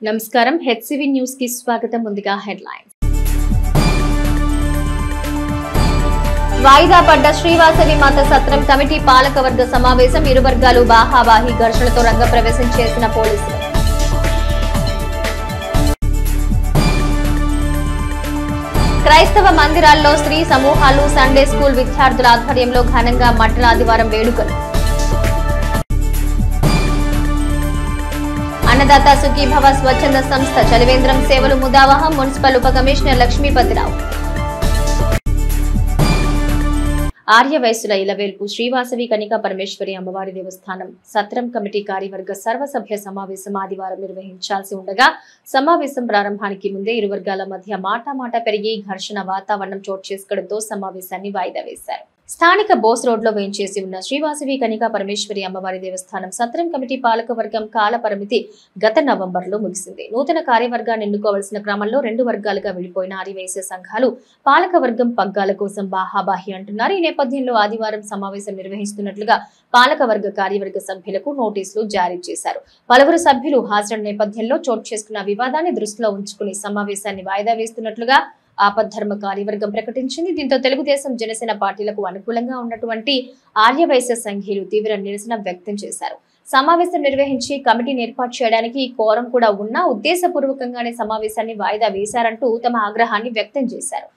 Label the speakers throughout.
Speaker 1: నమస్కారం HCV news కి స్వాగతం. ముందుగా హెడ్లైన్స్. వాయిదా పడ్డ శ్రీవాసవి మాత సత్రం కమిటీ పాలకవర్గ సమావేశం. ఇరు వర్గాలు బాహాబాహి ఘర్షణలతో రంగప్రవేశం చేసిన పోలీసులు. క్రైస్తవ మందిరాల్లో స్త్రీ సమూహాలు సండే స్కూల్ విద్యార్థుల ఆధ్వర్యంలో ఘనంగా మట్టల ఆదివారం వేడుకలు. అన్నదాత సుఖీభవ స్వచ్ఛంద సంస్థ చలివేంద్రం సేవలు ముదావహం. మున్సిపల్ ఉప కమిషనర్ లక్ష్మీపతిరావు. ఆర్యవైశ్యుల ఇలవేల్పు శ్రీవాసవి కనికా పరమేశ్వరి అమ్మవారి దేవస్థానం సత్రం కమిటీ కార్యవర్గ సర్వసభ్య సమావేశం ఆదివారం నిర్వహించాల్సి ఉండగా సమావేశం ప్రారంభానికి ముందే ఇరు వర్గాల మధ్య మాట పెరిగి ఘర్షణ వాతావరణం చోటు చేసుకోవడంతో సమావేశాన్ని వాయిదా వేశారు. స్థానిక బోస్ రోడ్ లో వేయించేసి ఉన్న శ్రీవాసవి కనికా పరమేశ్వరి అమ్మవారి దేవస్థానం సత్రం కమిటీ పాలకవర్గం కాల పరిమితి గత నవంబర్లో ముగిసింది. నూతన కార్యవర్గాన్ని ఎన్నుకోవాల్సిన క్రమంలో రెండు వర్గాలుగా విడిపోయిన ఆదివాసీ సంఘాలు పాలకవర్గం పగ్గాల కోసం బాహాబాహి అంటున్నారు. ఈ నేపథ్యంలో ఆదివారం సమావేశం నిర్వహిస్తున్నట్లుగా పాలకవర్గ కార్యవర్గ సభ్యులకు నోటీసులు జారీ చేశారు. పలువురు సభ్యులు హాజరైన నేపథ్యంలో చోటు చేసుకున్న వివాదాన్ని దృష్టిలో ఉంచుకుని సమావేశాన్ని వాయిదా వేస్తున్నట్లుగా ఆపద్ధర్మ కార్యవర్గం ప్రకటించింది. దీంతో తెలుగుదేశం జనసేన పార్టీలకు అనుకూలంగా ఉన్నటువంటి ఆర్యవైశ్య సంఘీయులు తీవ్ర నిరసన వ్యక్తం చేశారు. సమావేశం నిర్వహించి కమిటీని ఏర్పాటు చేయడానికి కోరం కూడా ఉన్నా ఉద్దేశపూర్వకంగానే సమావేశాన్ని వాయిదా వేశారంటూ తమ ఆగ్రహాన్ని వ్యక్తం చేశారు.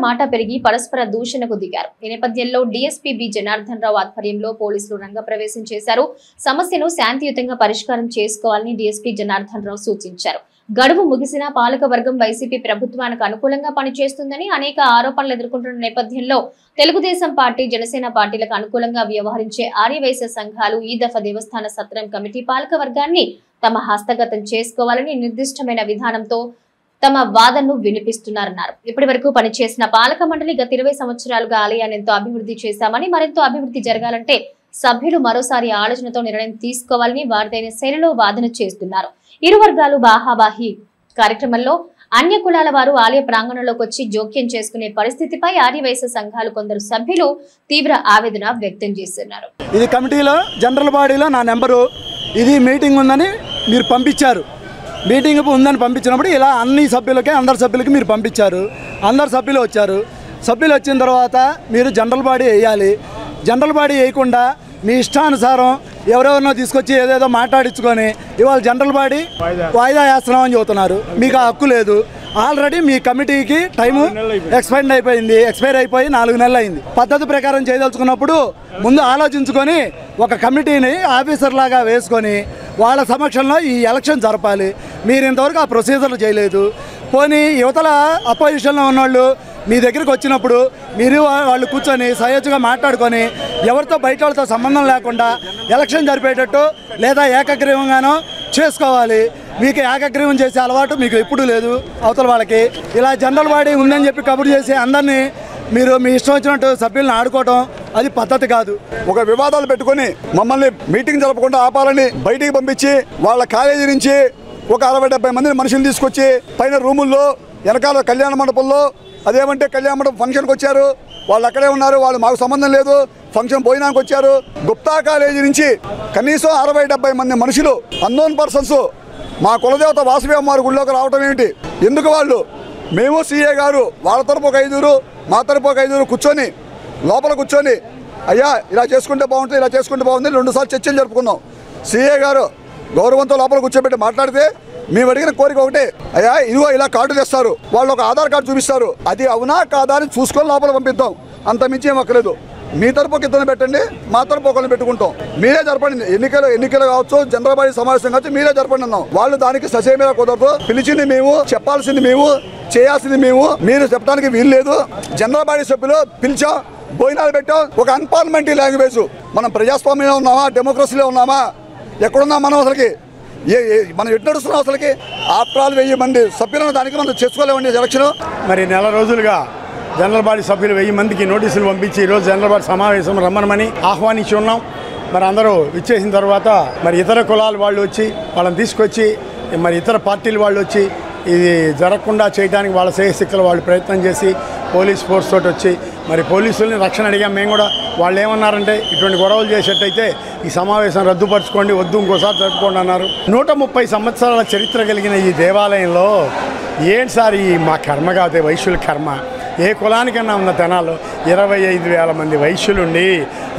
Speaker 1: మాట పెరిగి పరస్పర దూషణకు దిగారు. ఈ నేపథ్యంలో డీఎస్పీ బి జనార్దన్ రావు ఆధ్వర్యంలో పోలీసులు రంగప్రవేశం చేశారు. సమస్యను శాంతియుతంగా పరిష్కారం చేసుకోవాలని డీఎస్పీ జనార్దన్ రావు సూచించారు. గడువు ముగిసిన పాలకవర్గం వైసీపీ ప్రభుత్వానికి అనుకూలంగా పనిచేస్తుందని అనేక ఆరోపణలు ఎదుర్కొంటున్న నేపథ్యంలో తెలుగుదేశం పార్టీ జనసేన పార్టీలకు అనుకూలంగా వ్యవహరించే ఆర్యవైశ్య సంఘాలు ఈ దఫా దేవస్థాన సత్రం కమిటీ పాలకవర్గాన్ని తమ హస్తగతం చేసుకోవాలని నిర్దిష్టమైన విధానంతో తమ వాదనను వినిపిస్తున్నారన్నారు. ఇప్పటి వరకు పనిచేసిన పాలక మండలి గత 20 సంవత్సరాలుగా ఆలయాన్ని ఎంతో అభివృద్ధి చేశామని మరెంతో అభివృద్ధి జరగాలంటే సభ్యులు మరోసారి ఆలోచనతో నిర్ణయం తీసుకోవాలని వారిదైన శైలిలో వాదన చేస్తున్నారు. ఇరు వర్గాలు బాహాబాహి కార్యక్రమంలో అన్య కులాల వారు ఆలయ ప్రాంగణంలోకి వచ్చి జోక్యం చేసుకునే పరిస్థితిపై ఆర్యవైశ్య సంఘాలు కొందరు సభ్యులు తీవ్ర ఆవేదన వ్యక్తం చేస్తున్నారు.
Speaker 2: ఇది కమిటీలో జనరల్ బాడీలో నా నెంబరు, ఇది మీటింగ్ ఉందని మీరు పంపించారు. మీటింగ్ ఉందని పంపించినప్పుడు ఇలా అన్ని సభ్యులకి అందరి సభ్యులకి మీరు పంపించారు. అందరు సభ్యులు వచ్చారు. సభ్యులు వచ్చిన తర్వాత మీరు జనరల్ బాడీ వేయాలి. జనరల్ బాడీ వేయకుండా మీ ఇష్టానుసారం ఎవరెవరినో తీసుకొచ్చి ఏదేదో మాట్లాడించుకొని ఇవాళ జనరల్ బాడీ వాయిదా వేస్తున్నామని చెబుతున్నారు. మీకు ఆ హక్కు లేదు. ఆల్రెడీ మీ కమిటీకి టైము ఎక్స్పైర్ అయిపోయి 4 నెలలు అయింది. పద్ధతి ప్రకారం చేయదలుచుకున్నప్పుడు ముందు ఆలోచించుకొని ఒక కమిటీని ఆఫీసర్ లాగా వేసుకొని వాళ్ళ సమక్షంలో ఈ ఎలక్షన్ జరపాలి. మీరు ఇంతవరకు ఆ ప్రొసీజర్లు చేయలేదు. పోనీ యువతల అపోజిషన్లో ఉన్నవాళ్ళు మీ దగ్గరికి వచ్చినప్పుడు మీరు వాళ్ళు కూర్చొని సహజంగా మాట్లాడుకొని ఎవరితో బయట వాళ్ళతో సంబంధం లేకుండా ఎలక్షన్ జరిపేటట్టు లేదా ఏకగ్రీవంగానో చేసుకోవాలి. మీకు ఏకగ్రీవం చేసే అలవాటు మీకు ఎప్పుడూ లేదు. అవతల వాళ్ళకి ఇలా జనరల్ బాడీ ఉందని చెప్పి కబురు చేసి అందరినీ మీరు మీ ఇష్టం వచ్చినట్టు సభ్యులను ఆడుకోవడం అది పద్ధతి కాదు.
Speaker 3: ఒక వివాదాలు పెట్టుకొని మమ్మల్ని మీటింగ్ జరపకుండా ఆపాలని బయటికి పంపించి వాళ్ళ కాలేజీ నుంచి ఒక 60-70 మంది మనుషులు తీసుకొచ్చి పైన రూముల్లో వెనకాల కళ్యాణ మండపంలో అదేమంటే కళ్యాణ మండపం ఫంక్షన్కి వచ్చారు. వాళ్ళు అక్కడే ఉన్నారు. వాళ్ళు మాకు సంబంధం లేదు. ఫంక్షన్ పోయినానికి వచ్చారు. గుప్తా కాలేజీ నుంచి కనీసం 60-70 మంది మనుషులు అన్నోన్ పర్సన్స్ మా కులదేవత వాసవి అమ్మవారి గుళ్ళోకి రావటం ఏమిటి? ఎందుకు వాళ్ళు? మేము సీఏ గారు వాళ్ళ తరపు ఒక 5 మా తరపు ఒక 5 కూర్చొని లోపల కూర్చొని అయ్యా ఇలా చేసుకుంటే బాగుంటుంది, ఇలా చేసుకుంటే బాగుంది 2 సార్లు చర్చలు జరుపుకున్నాం. సీఏ గారు గౌరవంతో లోపల కూర్చోబెట్టి మాట్లాడితే మేము అడిగిన కోరిక ఒకటే, అయ్యా ఇదిగో ఇలా కార్డు తెస్తారు, వాళ్ళు ఒక ఆధార్ కార్డు చూపిస్తారు, అది అవునా కాదా అని చూసుకొని లోపల పంపిద్దాం. అంత మించి ఏం అక్కర్లేదు. మీ తరపు ఒక ఇద్దరు పెట్టండి, మా తరపు ఒకరిని పెట్టుకుంటాం. మీరే జరపండి. ఎన్నికలు కావచ్చు, జనరల్ బాడీ సమావేశం కావచ్చు, మీరే జరపండి అన్నాం. వాళ్ళు దానికి ససేమీర కుదరదు. పిలిచింది మేము, చెప్పాల్సింది మేము, చేయాల్సింది మేము. మీరు చెప్పడానికి వీలు లేదు. జనరల్ బాడీ సభ్యులు పిలిచాం, భోజనాలు పెట్టాం. ఒక అన్పార్లమెంటరీ లాంగ్వేజ్. మనం ప్రజాస్వామ్యంలో ఉన్నామా, డెమోక్రసీలో ఉన్నామా, ఎక్కడున్నాం మనం? అసలుకి మనం ఎటు నడుస్తున్నాం? అసలుకి ఆఫ్టర్ ఆల్ 1000 మంది సభ్యులను దానికి మనం చేసుకోలేమండి ఎలక్షన్.
Speaker 4: మరి నెల రోజులుగా జనరల్ బాడీ సభ్యులు 1000 మందికి నోటీసులు పంపించి ఈరోజు జనరల్ బాడీ సమావేశం రమ్మనమని ఆహ్వానించి ఉన్నాం. మరి అందరూ ఇచ్చేసిన తర్వాత మరి ఇతర కులాల వాళ్ళు వచ్చి వాళ్ళని తీసుకొచ్చి మరి ఇతర పార్టీల వాళ్ళు వచ్చి ఇది జరగకుండా చేయడానికి వాళ్ళ శ్రేయస్సిక్కలు వాళ్ళు ప్రయత్నం చేసి పోలీస్ ఫోర్స్ తోటి వచ్చి మరి పోలీసుల్ని రక్షణ అడిగాం మేము కూడా. వాళ్ళు ఏమన్నారంటే ఇటువంటి గొడవలు చేసేటైతే ఈ సమావేశం రద్దుపరచుకోండి, వద్దు ఇంకోసారి జరుపుకోండి అన్నారు. 130 సంవత్సరాల చరిత్ర కలిగిన ఈ దేవాలయంలో ఏంటి సార్ ఈ మా కర్మ కాదే, వైశ్యుల కర్మ. ఏ కులానికన్నా ఉన్న తెనాల్లో 25,000 మంది వైశ్యులుండి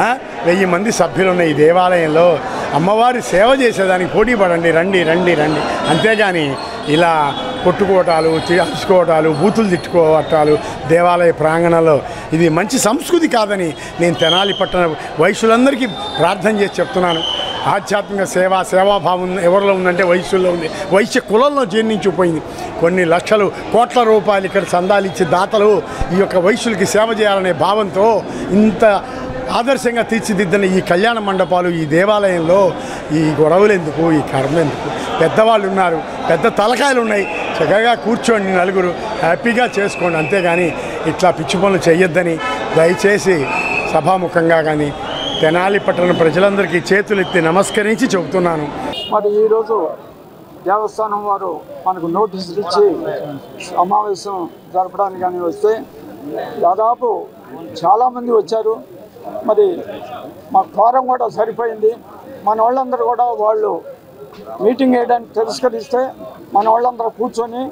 Speaker 4: 1000 మంది సభ్యులున్న ఈ దేవాలయంలో అమ్మవారి సేవ చేసేదానికి పోటీ పడండి, రండి రండి రండి. అంతేగాని ఇలా కొట్టుకోవటాలు, అరుచుకోవటాలు, బూతులు తిట్టుకోవటాలు దేవాలయ ప్రాంగణంలో ఇది మంచి సంస్కృతి కాదని నేను తెనాలి పట్టణ వైశ్యులందరికీ ప్రార్థన చేసి చెప్తున్నాను. ఆధ్యాత్మిక సేవాభావం ఎవరిలో ఉందంటే వైశ్యుల్లో ఉంది. వైశ్య కులంలో జీర్ణించిపోయింది. కొన్ని లక్షలు కోట్ల రూపాయలు ఇక్కడ చందాలు ఇచ్చి దాతలు ఈ యొక్క వైశ్యులకి సేవ చేయాలనే భావంతో ఇంత ఆదర్శంగా తీర్చిదిద్దిన ఈ కళ్యాణ మండపాలు, ఈ దేవాలయంలో ఈ గొడవలు ఎందుకు, ఈ కర్మ ఎందుకు? పెద్దవాళ్ళు ఉన్నారు, పెద్ద తలకాయలు ఉన్నాయి, చక్కగా కూర్చోండి, నలుగురు హ్యాపీగా చేసుకోండి. అంతేగాని ఇట్లా పిచ్చి పనులు చేయొద్దని దయచేసి సభాముఖంగా కానీ తెనాలి పట్టణ ప్రజలందరికీ చేతులెత్తి నమస్కరించి చెబుతున్నాను.
Speaker 5: మరి ఈరోజు దేవస్థానం వారు మనకు నోటీసులు ఇచ్చి సమావేశం జరపడానికి కానీ వస్తే దాదాపు చాలామంది వచ్చారు. మరి మా కోరం కూడా సరిపోయింది. మన వాళ్ళందరూ కూడా వాళ్ళు మీటింగ్ వేయడానికి తిరస్కరిస్తే మన వాళ్ళందరూ కూర్చొని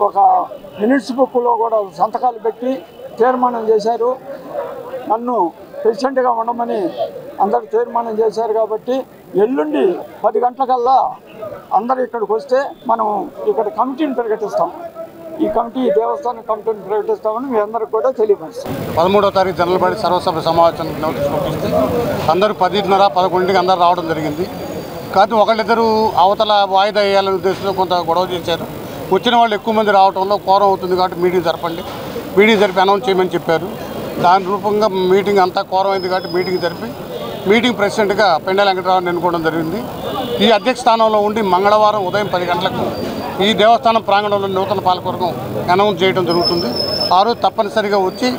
Speaker 5: ఒక మినిట్స్ బుక్లో కూడా సంతకాలు పెట్టి తీర్మానం చేశారు. నన్ను ప్రెసిడెంట్గా ఉండమని అందరు తీర్మానం చేశారు. కాబట్టి ఎల్లుండి 10 గంటలకల్లా అందరూ ఇక్కడికి వస్తే మనం ఇక్కడ కమిటీని ప్రకటిస్తాం. ఈ దేవస్థానం కమిటీని ప్రకటిస్తామని మీ అందరికి కూడా తెలియపరుస్తాం.
Speaker 6: 13వ తారీఖు జనరల్ సర్వసభ్య సమావేశానికి నోటీస్ పంపిస్తే అందరూ 10:30, 11కి అందరూ రావడం జరిగింది. కానీ ఒకళ్ళిద్దరూ అవతల వాయిదా వేయాలనే ఉద్దేశంతో కొంత గొడవ చేశారు. వచ్చిన వాళ్ళు ఎక్కువ మంది రావడంలో కోరం అవుతుంది కాబట్టి మీటింగ్ జరపండి, మీటింగ్ జరిపి అనౌన్స్ చేయమని చెప్పారు. దాని రూపంగా మీటింగ్ అంతా కోరం అయింది కాబట్టి మీటింగ్ జరిపి మీటింగ్ ప్రెసిడెంట్గా పెండెల వెంకటరావుని ఎన్నుకోవడం జరిగింది. ఈ అధ్యక్ష స్థానంలో ఉండి మంగళవారం ఉదయం 10 గంటలకు ఈ దేవస్థానం ప్రాంగణంలో నూతన పాలకవర్గం అనౌన్స్ చేయడం జరుగుతుంది. ఆ రోజు తప్పనిసరిగా వచ్చి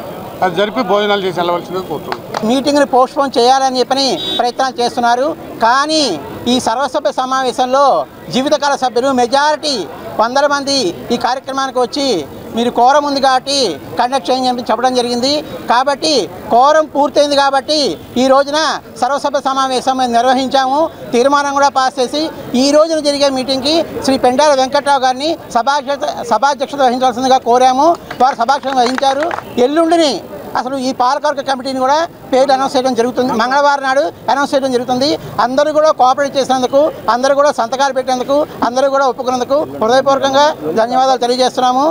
Speaker 6: అది జరిపి భోజనాలు చేసి వెళ్ళవలసిందిగా కోరుతుంది.
Speaker 7: మీటింగ్ని పోస్ట్పోన్ చేయాలని చెప్పని ప్రయత్నాలు చేస్తున్నారు. కానీ ఈ సర్వసభ్య సమావేశంలో జీవితకాల సభ్యులు మెజారిటీ 100 మంది ఈ కార్యక్రమానికి వచ్చి మీరు కోరం ఉంది కాబట్టి కండక్ట్ చేయని చెప్పడం జరిగింది. కాబట్టి కోరం పూర్తయింది కాబట్టి ఈ రోజున సర్వసభ్య సమావేశం మేము నిర్వహించాము. తీర్మానం కూడా పాస్ చేసి ఈ రోజున జరిగే మీటింగ్కి శ్రీ పెండెల వెంకట్రావు గారిని సభాధ్యక్షత వహించాల్సిందిగా కోరాము. వారు సభాధ్యక్షత వహించారు. ఎల్లుండిని అసలు ఈ పాలకవర్గ కమిటీని కూడా పేరు అనౌన్స్ చేయడం జరుగుతుంది. మంగళవారం నాడు అనౌన్స్ చేయడం జరుగుతుంది. అందరూ కూడా కోఆపరేట్ చేసినందుకు, అందరూ కూడా సంతకాలు పెట్టేందుకు, అందరూ కూడా ఒప్పుకున్నందుకు హృదయపూర్వకంగా ధన్యవాదాలు తెలియజేస్తున్నాము.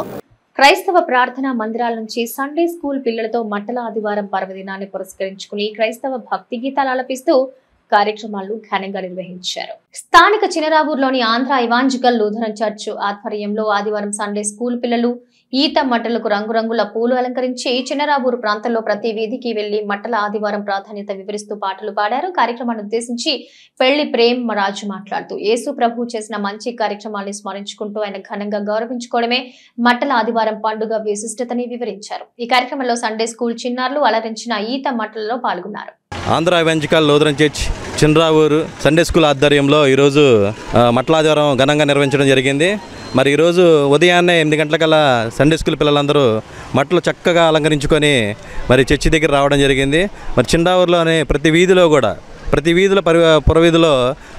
Speaker 1: క్రైస్తవ ప్రార్థనా మందిరాల నుంచి సండే స్కూల్ పిల్లలతో మట్టల ఆదివారం పర్వదినాన్ని పురస్కరించుకుని క్రైస్తవ భక్తి గీతాలు ఆలపిస్తూ కార్యక్రమాలు ఘనంగా నిర్వహించారు. స్థానిక చినరావూరులోని ఆంధ్ర ఇవాంజికల్ లూథరన్ చర్చ్ ఆధ్వర్యంలో ఆదివారం సండే స్కూల్ పిల్లలు ఈత మట్టలకు రంగురంగుల పూలు అలంకరించి చినరావూరు ప్రాంతంలో ప్రతి వీధికి వెళ్లి మట్టల ఆదివారం ప్రాధాన్యత వివరిస్తూ పాటలు పాడారు. కార్యక్రమాన్ని ఉద్దేశించి పెళ్లి ప్రేమ్ రాజు మాట్లాడుతూ యేసు ప్రభు చేసిన మంచి కార్యక్రమాన్ని స్మరించుకుంటూ ఆయన ఘనంగా గౌరవించుకోవడమే మట్టల ఆదివారం పండుగ విశిష్టతని వివరించారు. ఈ కార్యక్రమంలో సండే స్కూల్ చిన్నారులు అలరించిన ఈత మట్టలలో పాల్గొన్నారు.
Speaker 8: Andhra evangelical Lutheran church Chinaravuru Sunday school ఆధ్వర్యంలో ఈరోజు మట్టల ఆదివారం ఘనంగా నిర్వహించడం జరిగింది. మరి ఈరోజు ఉదయాన్నే 8 గంటలకల్లా సండే స్కూల్ పిల్లలందరూ మట్టలు చక్కగా అలంకరించుకొని మరి చర్చి దగ్గర రావడం జరిగింది. మరి చినరావూరులోని ప్రతి వీధిలో పురవీధిలో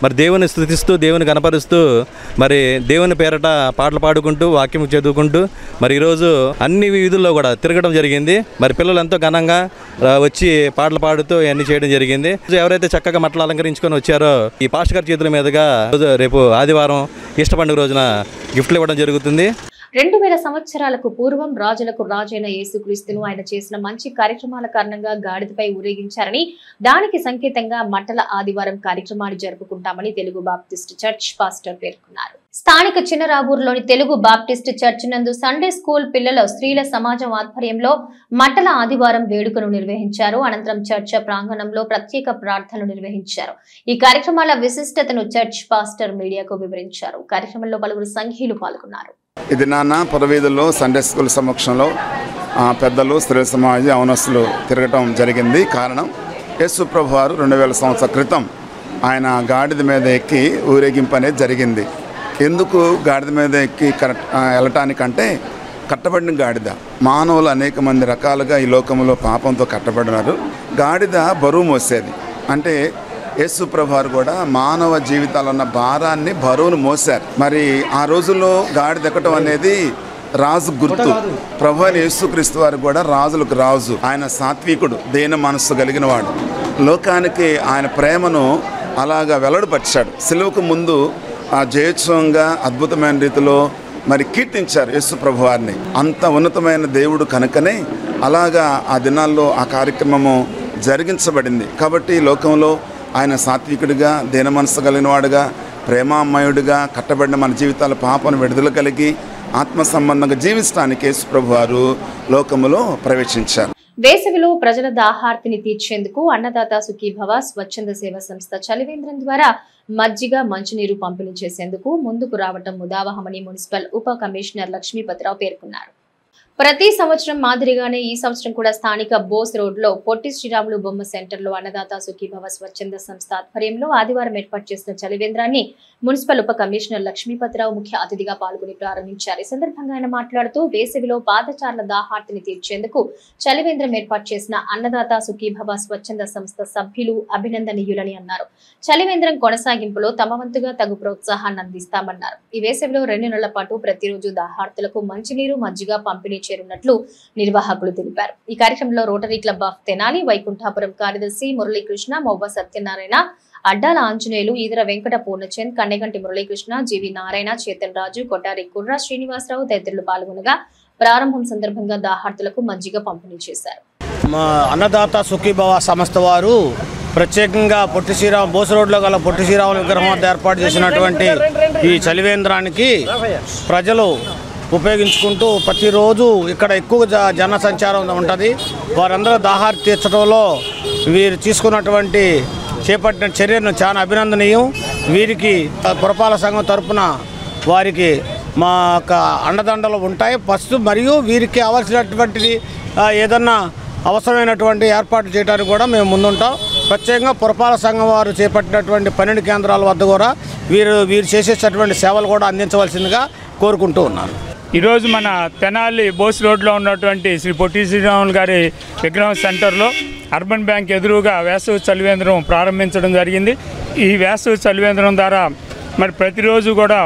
Speaker 8: మరి దేవుని స్తుతిస్తూ, దేవుని కనపరుస్తూ, మరి దేవుని పేరట పాటలు పాడుకుంటూ, వాక్యం చదువుకుంటూ మరి ఈరోజు అన్ని వీధుల్లో కూడా తిరగడం జరిగింది. మరి పిల్లలు ఎంతో ఘనంగా వచ్చి పాటలు పాడుతూ ఇవన్నీ చేయడం జరిగింది. ఎవరైతే చక్కగా మట్టలు అలంకరించుకొని వచ్చారో ఈ పాస్టర్ గారి చేతుల మీదుగా రేపు ఆదివారం ఈస్టర్ పండుగ రోజున గిఫ్ట్లు ఇవ్వడం జరుగుతుంది.
Speaker 1: 2000 సంవత్సరాలకు పూర్వం రాజులకు రాజైన యేసుక్రీస్తును ఆయన చేసిన మంచి కార్యక్రమాల కారణంగా గాడిదపై ఊరేగించారని, దానికి సంకేతంగా మట్టల ఆదివారం కార్యక్రమాన్ని జరుపుకుంటామని తెలుగు బాప్టిస్ట్ చర్చ్ పాస్టర్ పేర్కొన్నారు. స్థానిక చినరావూరులోని తెలుగు బాప్టిస్ట్ చర్చ్ నందు సండే స్కూల్ పిల్లల స్త్రీల సమాజం ఆధ్వర్యంలో మట్టల ఆదివారం వేడుకను నిర్వహించారు. అనంతరం చర్చ్ ప్రాంగణంలో ప్రత్యేక ప్రార్థనలు నిర్వహించారు. ఈ కార్యక్రమాల విశిష్టతను చర్చ్ పాస్టర్ మీడియాకు వివరించారు. కార్యక్రమంలో పలువురు సంఘీయులు పాల్గొన్నారు.
Speaker 9: ఇది నాన్న పురవీధుల్లో సండే స్కూల్ సమక్షంలో పెద్దలు, స్త్రీల సమాజం, యవనస్తులు తిరగటం జరిగింది. కారణం యేసు ప్రభు వారు 2000 సంవత్సరాల క్రితం ఆయన గాడిద మీద ఎక్కి ఊరేగింపు అనేది జరిగింది. ఎందుకు గాడిద మీద ఎక్కి వెళ్ళటానికంటే కట్టబడిన గాడిద. మానవులు అనేక మంది రకాలుగా ఈ లోకంలో పాపంతో కట్టబడినారు. గాడిద బరువు మోసేది. అంటే యేసు ప్రభువారు కూడా మానవ జీవితాల్లో ఉన్న భారాన్ని బరువును మోసారు. మరి ఆ రోజుల్లో గాడిద ఎక్కడం అనేది రాజు గుర్తు. ప్రభు అయిన యేసుక్రీస్తు వారు కూడా రాజులకు రాజు. ఆయన సాత్వికుడు, దేన మనస్సు కలిగిన వాడు. లోకానికి ఆయన ప్రేమను అలాగా వెల్లడిపరిచాడు. సిలువకు ముందు ఆ జయోత్సవంగా అద్భుతమైన రీతిలో మరి కీర్తించారు యేసు ప్రభు వారిని. అంత ఉన్నతమైన దేవుడు కనుకనే అలాగా ఆ దినాల్లో ఆ కార్యక్రమము జరిగించబడింది. కాబట్టి లోకంలో ఆయన సాత్వికుడిగా, దీన మనస్సు కలిగిన వాడుగా, ప్రేమామయుడిగా కట్టబడిన మన జీవితాల పాపను విడుదల కలిగి ఆత్మ సంబంధంగా జీవించడానికి యేసు ప్రభు వారు లోకములో ప్రవేశించారు.
Speaker 1: వేసవిలో ప్రజల దాహార్తిని తీర్చేందుకు అన్నదాత సుఖీభవ స్వచ్ఛంద సేవా సంస్థ చలివేంద్రం ద్వారా మజ్జిగ, మంచినీరు పంపిణీ చేసేందుకు ముందుకు రావటం ముదావహమని మున్సిపల్ ఉప కమిషనర్ లక్ష్మీపతిరావు పేర్కొన్నారు. ప్రతి సంవత్సరం మాదిరిగానే ఈ సంవత్సరం కూడా స్థానిక బోస్ రోడ్ లో పొట్టి శ్రీరాములు బొమ్మ సెంటర్ లో అన్నదాత సుఖీభవ స్వచ్ఛంద సంస్థ ఆధ్వర్యంలో ఆదివారం ఏర్పాటు చేసిన చలివేంద్రాన్ని మున్సిపల్ ఉప కమిషనర్ లక్ష్మీపతిరావు ముఖ్య అతిథిగా పాల్గొని ప్రారంభించారు. ఈ సందర్భంగా ఆయన మాట్లాడుతూ వేసవిలో పాదచారుల దాహార్తిని తీర్చేందుకు చలివేంద్రం ఏర్పాటు చేసిన అన్నదాత సుఖీభవ స్వచ్ఛంద సంస్థ సభ్యులు అభినందనీయులని అన్నారు. చలివేంద్రం కొనసాగింపులో తమ వంతుగా తగు ప్రోత్సాహాన్ని అందిస్తామన్నారు. ఈ వేసవిలో 2 నెలల పాటు ప్రతిరోజు దాహార్తులకు మంచినీరు, మజ్జిగ పంపిణీ చేరున్నట్లు నిర్వాహకులు తెలిపారు. ఈ కార్యక్రమంలో రోటరీ క్లబ్ ఆఫ్ తెనాలి, వైకుంఠాపురం కార్యదర్శి మురళీకృష్ణ, మొవ్వ సత్యనారాయణ, అడ్డాల ఆంజనేయులు, ఈదర వెంకట పూర్ణచంద్, కన్నెగంటి మురళీకృష్ణ, జీవి నారాయణ, చేతన్ రాజు, కొట్టారి కుర్ర శ్రీనివాసరావు తదితరులు పాల్గొనగా ప్రారంభం సందర్భంగా దాహార్తులకు మజ్జిగ పంపిణీ చేశారు.
Speaker 10: మా అన్నదాత సుఖీభవ సంస్థ వారు ప్రత్యేకంగా పొట్టి శ్రీరామ్ బోస్ రోడ్లో గల పొట్టి శ్రీరాముల విగ్రహం వద్ద ఏర్పాటు చేసినటువంటి ఈ చలివేంద్రానికి ప్రజలు ఉపయోగించుకుంటూ ప్రతిరోజు ఇక్కడ ఎక్కువ జన సంచారం ఉంటుంది. వారందరూ దాహార్తి తీర్చడంలో వీరు తీసుకున్నటువంటి చేపట్టిన చర్యను చాలా అభినందనీయం. వీరికి పురపాలక సంఘం తరఫున వారికి మా యొక్క అండదండలు ఉంటాయి ఫస్ట్. మరియు వీరికి కావాల్సినటువంటిది ఏదన్నా అవసరమైనటువంటి ఏర్పాట్లు చేయడానికి కూడా మేము ముందుంటాం. ప్రత్యేకంగా పురపాలక సంఘం వారు చేపట్టినటువంటి 12 కేంద్రాల వద్ద కూడా వీరు చేసేటటువంటి సేవలు కూడా అందించవలసిందిగా కోరుకుంటూ ఉన్నాను.
Speaker 11: ఈరోజు మన తెనాలి బోస్ రోడ్లో ఉన్నటువంటి శ్రీ పొట్టి శ్రీరాములు గారి విగ్రహం సెంటర్లో అర్బన్ బ్యాంక్ ఎదురుగా వేసవి చలివేంద్రం ప్రారంభించడం జరిగింది. ఈ వేసవి చలివేంద్రం ద్వారా మరి ప్రతిరోజు కూడా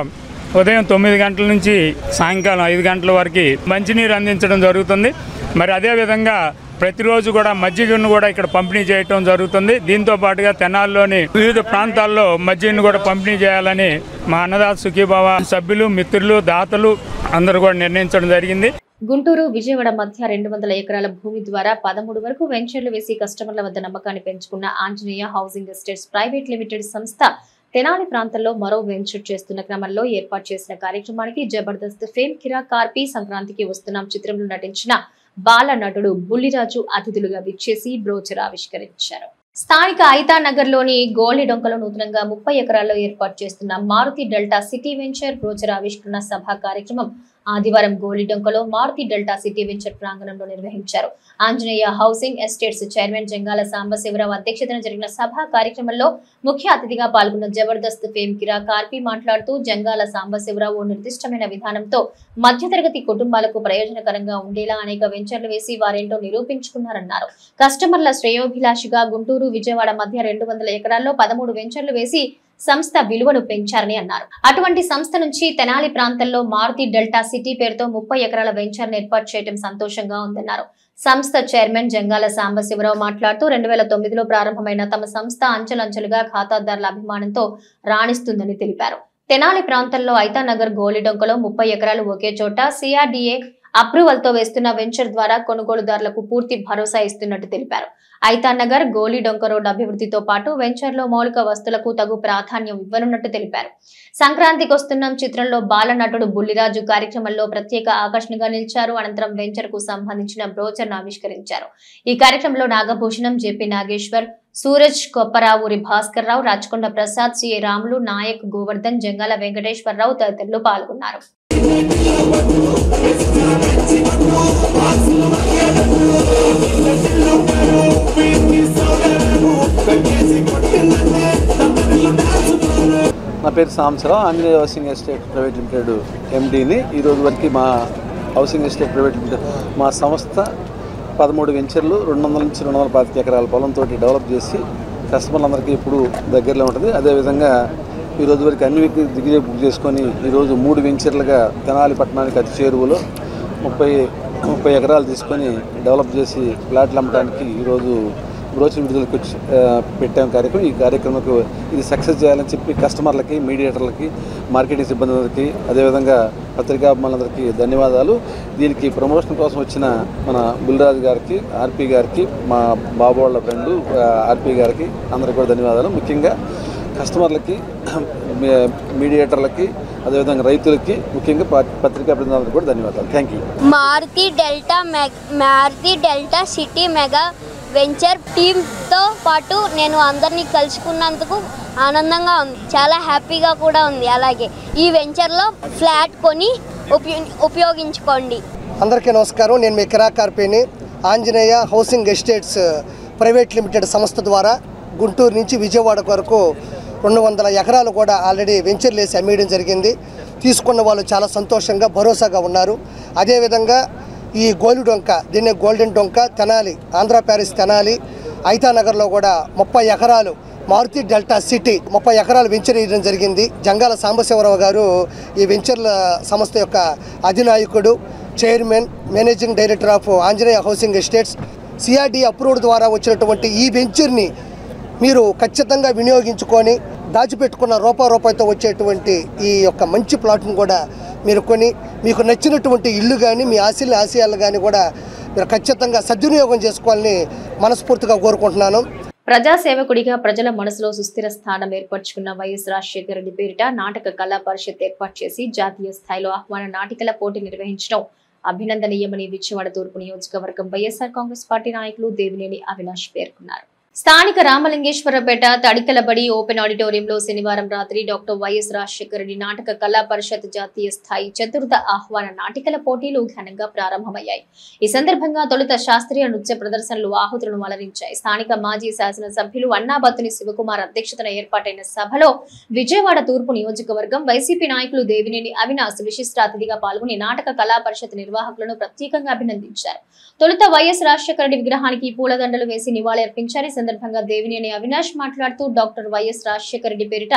Speaker 11: ఉదయం 9 గంటల నుంచి సాయంకాలం 5 గంటల వరకు మంచినీరు అందించడం జరుగుతుంది. మరి అదేవిధంగా ప్రతిరోజు కూడా మజ్జిగను కూడా ఇక్కడ పంపిణీ చేయటం జరుగుతుంది. దీంతో పాటుగా తెనాలిలోని వివిధ ప్రాంతాల్లో మజ్జిగను కూడా పంపిణీ చేయాలని మా అన్నదాత సుఖీభవ సభ్యులు, మిత్రులు, దాతలు అందరూ కూడా నిర్ణయించడం జరిగింది.
Speaker 1: గుంటూరు, విజయవాడ మధ్య 200 ఎకరాల భూమి ద్వారా 13 వరకు వెంచర్లు వేసి కస్టమర్ల వద్ద నమ్మకాన్ని పెంచుకున్న Anjaneya housing estates private limited సంస్థ తెనాలి ప్రాంతంలో మరో వెంచర్ చేస్తున్న క్రమంలో ఏర్పాటు చేసిన కార్యక్రమానికి జబర్దస్త్ ఫేమ్ కిరా కార్పి సంక్రాంతికి వస్తున్నాం చిత్రంలో నటించిన బాల నటుడు బుల్లిరాజు అతిథులుగా విచ్చేసి బ్రోచర్ ఆవిష్కరించారు. స్థానిక ఐతానగర్ లోని గోలిడొంకలో నూతనంగా 30 ఎకరాల్లో ఏర్పాటు చేస్తున్న Maruti delta City venture brochure ఆవిష్కరణ సభ కార్యక్రమం ఆదివారం గోలిడొంకలో మారుతి డెల్టా సిటీ వెంచర్ ప్రాంగణంలో నిర్వహించారు. Anjaneya housing Estates chairman Jangala Sambasivarao అధ్యక్షతన జరిగిన సభా కార్యక్రమంలో ముఖ్య అతిథిగా పాల్గొన్న జబర్దస్త్ ఫేమ్ కిరా కార్పి మాట్లాడుతూ జంగాల సాంబశివరావు నిర్దిష్టమైన విధానంతో మధ్యతరగతి కుటుంబాలకు ప్రయోజనకరంగా ఉండేలా అనేక వెంచర్లు వేసి వారేంటో నిరూపించుకున్నారన్నారు. కస్టమర్ల శ్రేయోభిలాషిగా గుంటూరు, విజయవాడ మధ్య 200 ఎకరాల్లో 13 వెంచర్లు వేసి సంస్థ విలువను పెంచారని అన్నారు. అటువంటి సంస్థ నుంచి తెనాలి ప్రాంతంలో మారుతి డెల్టా సిటీ పేరుతో 30 ఎకరాల వెంచర్ ఏర్పాటు చేయడం సంతోషంగా ఉందన్నారు. సంస్థ చైర్మన్ జంగాల సాంబశివరావు మాట్లాడుతూ 2009లో ప్రారంభమైన తమ సంస్థ అంచెలంచెలుగా ఖాతాదారుల అభిమానంతో రాణిస్తుందని తెలిపారు. తెనాలి ప్రాంతంలో ఐతానగర్ గోలిడొంకలో 30 ఎకరాలు ఒకే చోట సిఆర్డీఏ అప్రూవల్ తో వేస్తున్న వెంచర్ ద్వారా కొనుగోలుదారులకు పూర్తి భరోసా ఇస్తున్నట్టు తెలిపారు. ఐతానగర్ గోలిడొంక రోడ్ అభివృద్ధితో పాటు వెంచర్ లో మౌలిక వస్తువులకు తగు ప్రాధాన్యం ఇవ్వనున్నట్టు తెలిపారు. సంక్రాంతికి వస్తున్న చిత్రంలో బాల నటుడు బుల్లిరాజు కార్యక్రమంలో ప్రత్యేక ఆకర్షణగా నిలిచారు. అనంతరం వెంచర్ కు సంబంధించిన బ్రోచర్ ను ఆవిష్కరించారు. ఈ కార్యక్రమంలో నాగభూషణం, జెపి నాగేశ్వర్, సూరజ్, కొప్పరావూరి భాస్కర్ రావు, రాచకొండ ప్రసాద్, సిఏ రాములు, నాయక్, గోవర్ధన్, జంగాల వెంకటేశ్వరరావు తదితరులు పాల్గొన్నారు.
Speaker 12: నా పేరు Sambasivarao, Anjaneya housing estate private limited ఎండీని. ఈరోజు వరకు మా హౌసింగ్ ఎస్టేట్ ప్రైవేట్ లిమిటెడ్ మా సంస్థ 13 వెంచర్లు 200 నుంచి 225 ఎకరాల పొలంతో డెవలప్ చేసి కస్టమర్లందరికీ ఇప్పుడు దగ్గరలో ఉంటుంది. అదేవిధంగా ఈరోజు వరకు అన్ని దిగుజే బుక్ చేసుకొని ఈరోజు 3 వెంచర్లుగా తెనాలి పట్టణానికి అతి చేరువలో 30 ఎకరాలు తీసుకొని డెవలప్ చేసి ప్లాట్లు అమ్మడానికి ఈరోజు బ్రోచర్ విడుదలకు వచ్చి పెట్టాం కార్యక్రమం. ఈ కార్యక్రమంకు ఇది సక్సెస్ చేయాలని చెప్పి కస్టమర్లకి, మీడియేటర్లకి, మార్కెటింగ్ సిబ్బందికి, అదేవిధంగా పత్రికాభిమానులందరికీ ధన్యవాదాలు. దీనికి ప్రమోషన్ కోసం వచ్చిన మన బుల్రాజు గారికి, ఆర్పి గారికి, మా బాబు వాళ్ళ ఫ్రెండు ఆర్పి గారికి అందరికీ కూడా ధన్యవాదాలు. ముఖ్యంగా కస్టమర్లకి, మీడియేటర్లకి, అదేవిధంగా రైతులకి, ముఖ్యంగా పత్రికా ప్రతినిధులకు కూడా ధన్యవాదాలు. Thank you.
Speaker 13: Maruti delta city mega venture టీమ్తో పాటు నేను అందరినీ కలుసుకున్నందుకు ఆనందంగా ఉంది, చాలా హ్యాపీగా కూడా ఉంది. అలాగే ఈ వెంచర్లో ఫ్లాట్ కొని ఉపయోగించుకోండి.
Speaker 14: అందరికీ నమస్కారం. నేను మీ కిరాకార్పేని. Anjaneya housing estates private limited సంస్థ ద్వారా గుంటూరు నుంచి విజయవాడ వరకు 200 ఎకరాలు కూడా ఆల్రెడీ వెంచర్లు వేసి అమ్మేయడం జరిగింది. తీసుకున్న వాళ్ళు చాలా సంతోషంగా, భరోసాగా ఉన్నారు. అదేవిధంగా ఈ గోల్డ్ డొంక, దీన్నే గోల్డెన్ డొంక, తెనాలి, ఆంధ్ర ప్యారిస్ తెనాలి, ఐతానగర్లో కూడా 30 ఎకరాలు మారుతి డెల్టా సిటీ 30 ఎకరాలు వెంచర్ వేయడం జరిగింది. జంగాల సాంబశివరావు గారు ఈ వెంచర్ల సంస్థ యొక్క అధినాయకుడు, chairman, managing director of Anjaneya housing estates. CRD approved ద్వారా వచ్చినటువంటి ఈ వెంచర్ని మీరు ఖచ్చితంగా వినియోగించుకొని దాచిపెట్టుకున్న రూపాయితో వచ్చేటువంటి ఈ యొక్క మంచి ప్లాట్ను కూడా మీరు కొని మీకు నచ్చినటువంటి ఇల్లు కానీ, మీ ఆశయాలు కానీ కూడా మీరు ఖచ్చితంగా సద్వినియోగం చేసుకోవాలని మనస్ఫూర్తిగా కోరుకుంటున్నాను.
Speaker 1: ప్రజాసేవకుడిగా ప్రజల మనసులో సుస్థిర స్థానం ఏర్పరచుకున్న వైఎస్ రాజశేఖర రెడ్డి పేరిట నాటక కళా పరిషత్ ఏర్పాటు చేసి జాతీయ స్థాయిలో ఆహ్వాన నాటికల పోటీ నిర్వహించడం అభినందనీయమని విజయవాడ తూర్పు నియోజకవర్గం వైఎస్ఆర్ కాంగ్రెస్ పార్టీ నాయకులు దేవినేని అవినాష్ పేర్కొన్నారు. స్థానిక రామలింగేశ్వరపేట తడికలబడి ఓపెన్ ఆడిటోరియంలో శనివారం రాత్రి డాక్టర్ వైఎస్ రాజశేఖర రెడ్డి నాటక కళా పరిషత్ జాతీయ స్థాయి చతుర్థ ఆహ్వాన నాటికల పోటీలు ఘనంగా ప్రారంభమయ్యాయి. ఈ సందర్భంగా తొలుత శాస్త్రీయ నృత్య ప్రదర్శనలు ఆహుతులను అలరించాయి. స్థానిక మాజీ శాసనసభ్యులు అన్నాబత్తుని శివకుమార్ అధ్యక్షతన ఏర్పాటైన సభలో విజయవాడ తూర్పు నియోజకవర్గం వైసీపీ నాయకులు దేవినేని అవినాష్ విశిష్ట అతిథిగా పాల్గొని నాటక కళా పరిషత్ నిర్వాహకులను ప్రత్యేకంగా అభినందించారు. తొలుత వైఎస్ రాజశేఖర రెడ్డి విగ్రహానికి పూలదండలు వేసి నివాళి అర్పించారు. సందర్భంగా దేవినేని అవినాష్ మాట్లాడుతూ డాక్టర్ వైఎస్ రాజశేఖర రెడ్డి పేరిట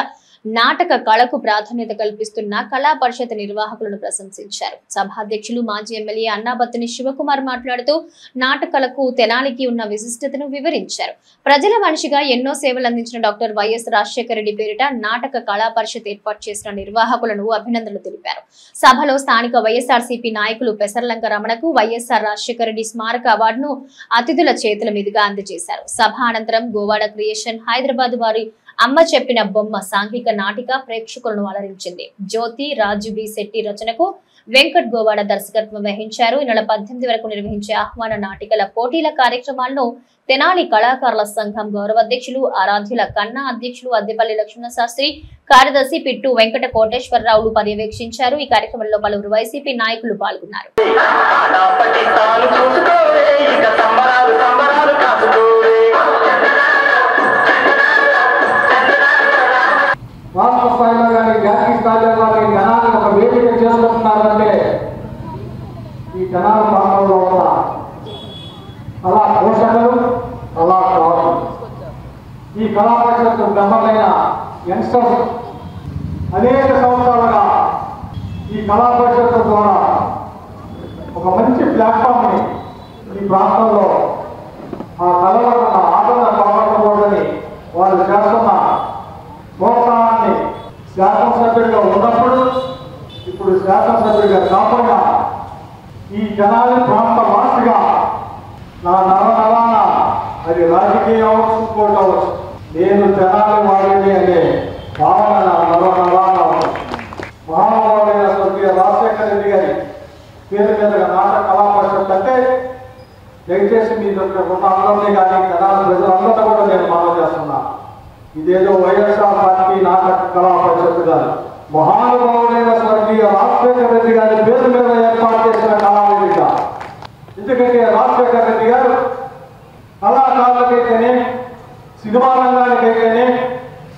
Speaker 1: నాటక కళకు ప్రాధాన్యత కల్పిస్తున్న కళా పరిషత్ నిర్వాహకులను ప్రశంసించారు. సభాధ్యక్షులు మాజీ ఎమ్మెల్యే అన్నాబత్తుని శివకుమార్ మాట్లాడుతూ నాటకలకు తెనాలికి ఉన్న విశిష్టతను వివరించారు. ప్రజల మనిషిగా ఎన్నో సేవలు అందించిన డాక్టర్ వైఎస్ రాజశేఖర రెడ్డి పేరిట నాటక కళా పరిషత్ ఏర్పాటు చేసిన నిర్వాహకులను అభినందనలు తెలిపారు. సభలో స్థానిక వైఎస్ఆర్సీపీ నాయకులు పెసర్లంక రమణకు వైఎస్ఆర్ రాజశేఖర రెడ్డి స్మారక అవార్డును అతిథుల చేతుల మీదుగా అందజేశారు. సభ అనంతరం గోవాడ క్రియేషన్ హైదరాబాద్ వారి అమ్మ చెప్పిన బొమ్మ సాంఘిక నాటిక ప్రేక్షకులను అలరించింది. జ్యోతి రాజు బి శెట్టి రచనకు వెంకట్ గోవాడ దర్శకత్వం వహించారు. ఈ నెల 18 వరకు నిర్వహించే ఆహ్వాన నాటికల పోటీల కార్యక్రమాలను తెనాలి కళాకారుల సంఘం గౌరవ అధ్యక్షులు ఆరాధ్యుల కన్నా అధ్యక్షులు అద్దెపల్లి లక్ష్మణ శాస్త్రి, కార్యదర్శి పిట్టు వెంకట కోటేశ్వరరావులు పర్యవేక్షించారు. ఈ కార్యక్రమంలో పలువురు వైసీపీ నాయకులు పాల్గొన్నారు.
Speaker 5: రాష్ట్ర స్థాయిలో కానీ జాతీయ స్థాయిలో కానీ జనాన్ని ఒక వేదిక చేసుకుంటున్నారంటే ఈ జనాల ప్రాంతంలో ఉన్న కళా పోషకులు, కళాకారులు, ఈ కళా పరిషత్ మెంబర్లైన యంగ్స్టర్స్ అనేక సంవత్సరాలుగా ఈ కళా పరిషత్ ద్వారా ఒక మంచి ప్లాట్ఫామ్ని ఈ ప్రాంతంలో ఆ కళలో ఆదరణ కాపాడకూడదని వాళ్ళు చేస్తున్న ప్రోత్సాహాన్ని శాసనసభ్యుడిగా ఉన్నప్పుడు, ఇప్పుడు శాసనసభ్యుడిగా కాకుండా ఈ జనాలి ప్రాంత వాసిగా నా నరనరాన అది రాజకీయం అవ్వచ్చు, ఇంకోటి అవ్వచ్చు, నేను జనాలి వాడిని అనే భావన నా నరనరాన మహానుభావుడైన స్వర్గీయ రాజశేఖర రెడ్డి గారి పేరు మీద నాటక కళా పరిషత్ అంటే దయచేసి మీ దగ్గర ఉన్న అందరినీ కానీ జనాల ప్రజలందరినీ కూడా నేను మనవి చేస్తున్నా. ఇదేదో వైఎస్ఆర్ పార్టీ నాటక కళా పరిషత్ గారు మహానుభావుడైన స్వర్గీయ రాజశేఖర రెడ్డి గారి పేరు మీద ఏర్పాటు చేసిన కళావేదిక. ఎందుకంటే రాజశేఖర రెడ్డి గారు కళాకారులకైతేనే, సినిమా రంగానికైతేనే,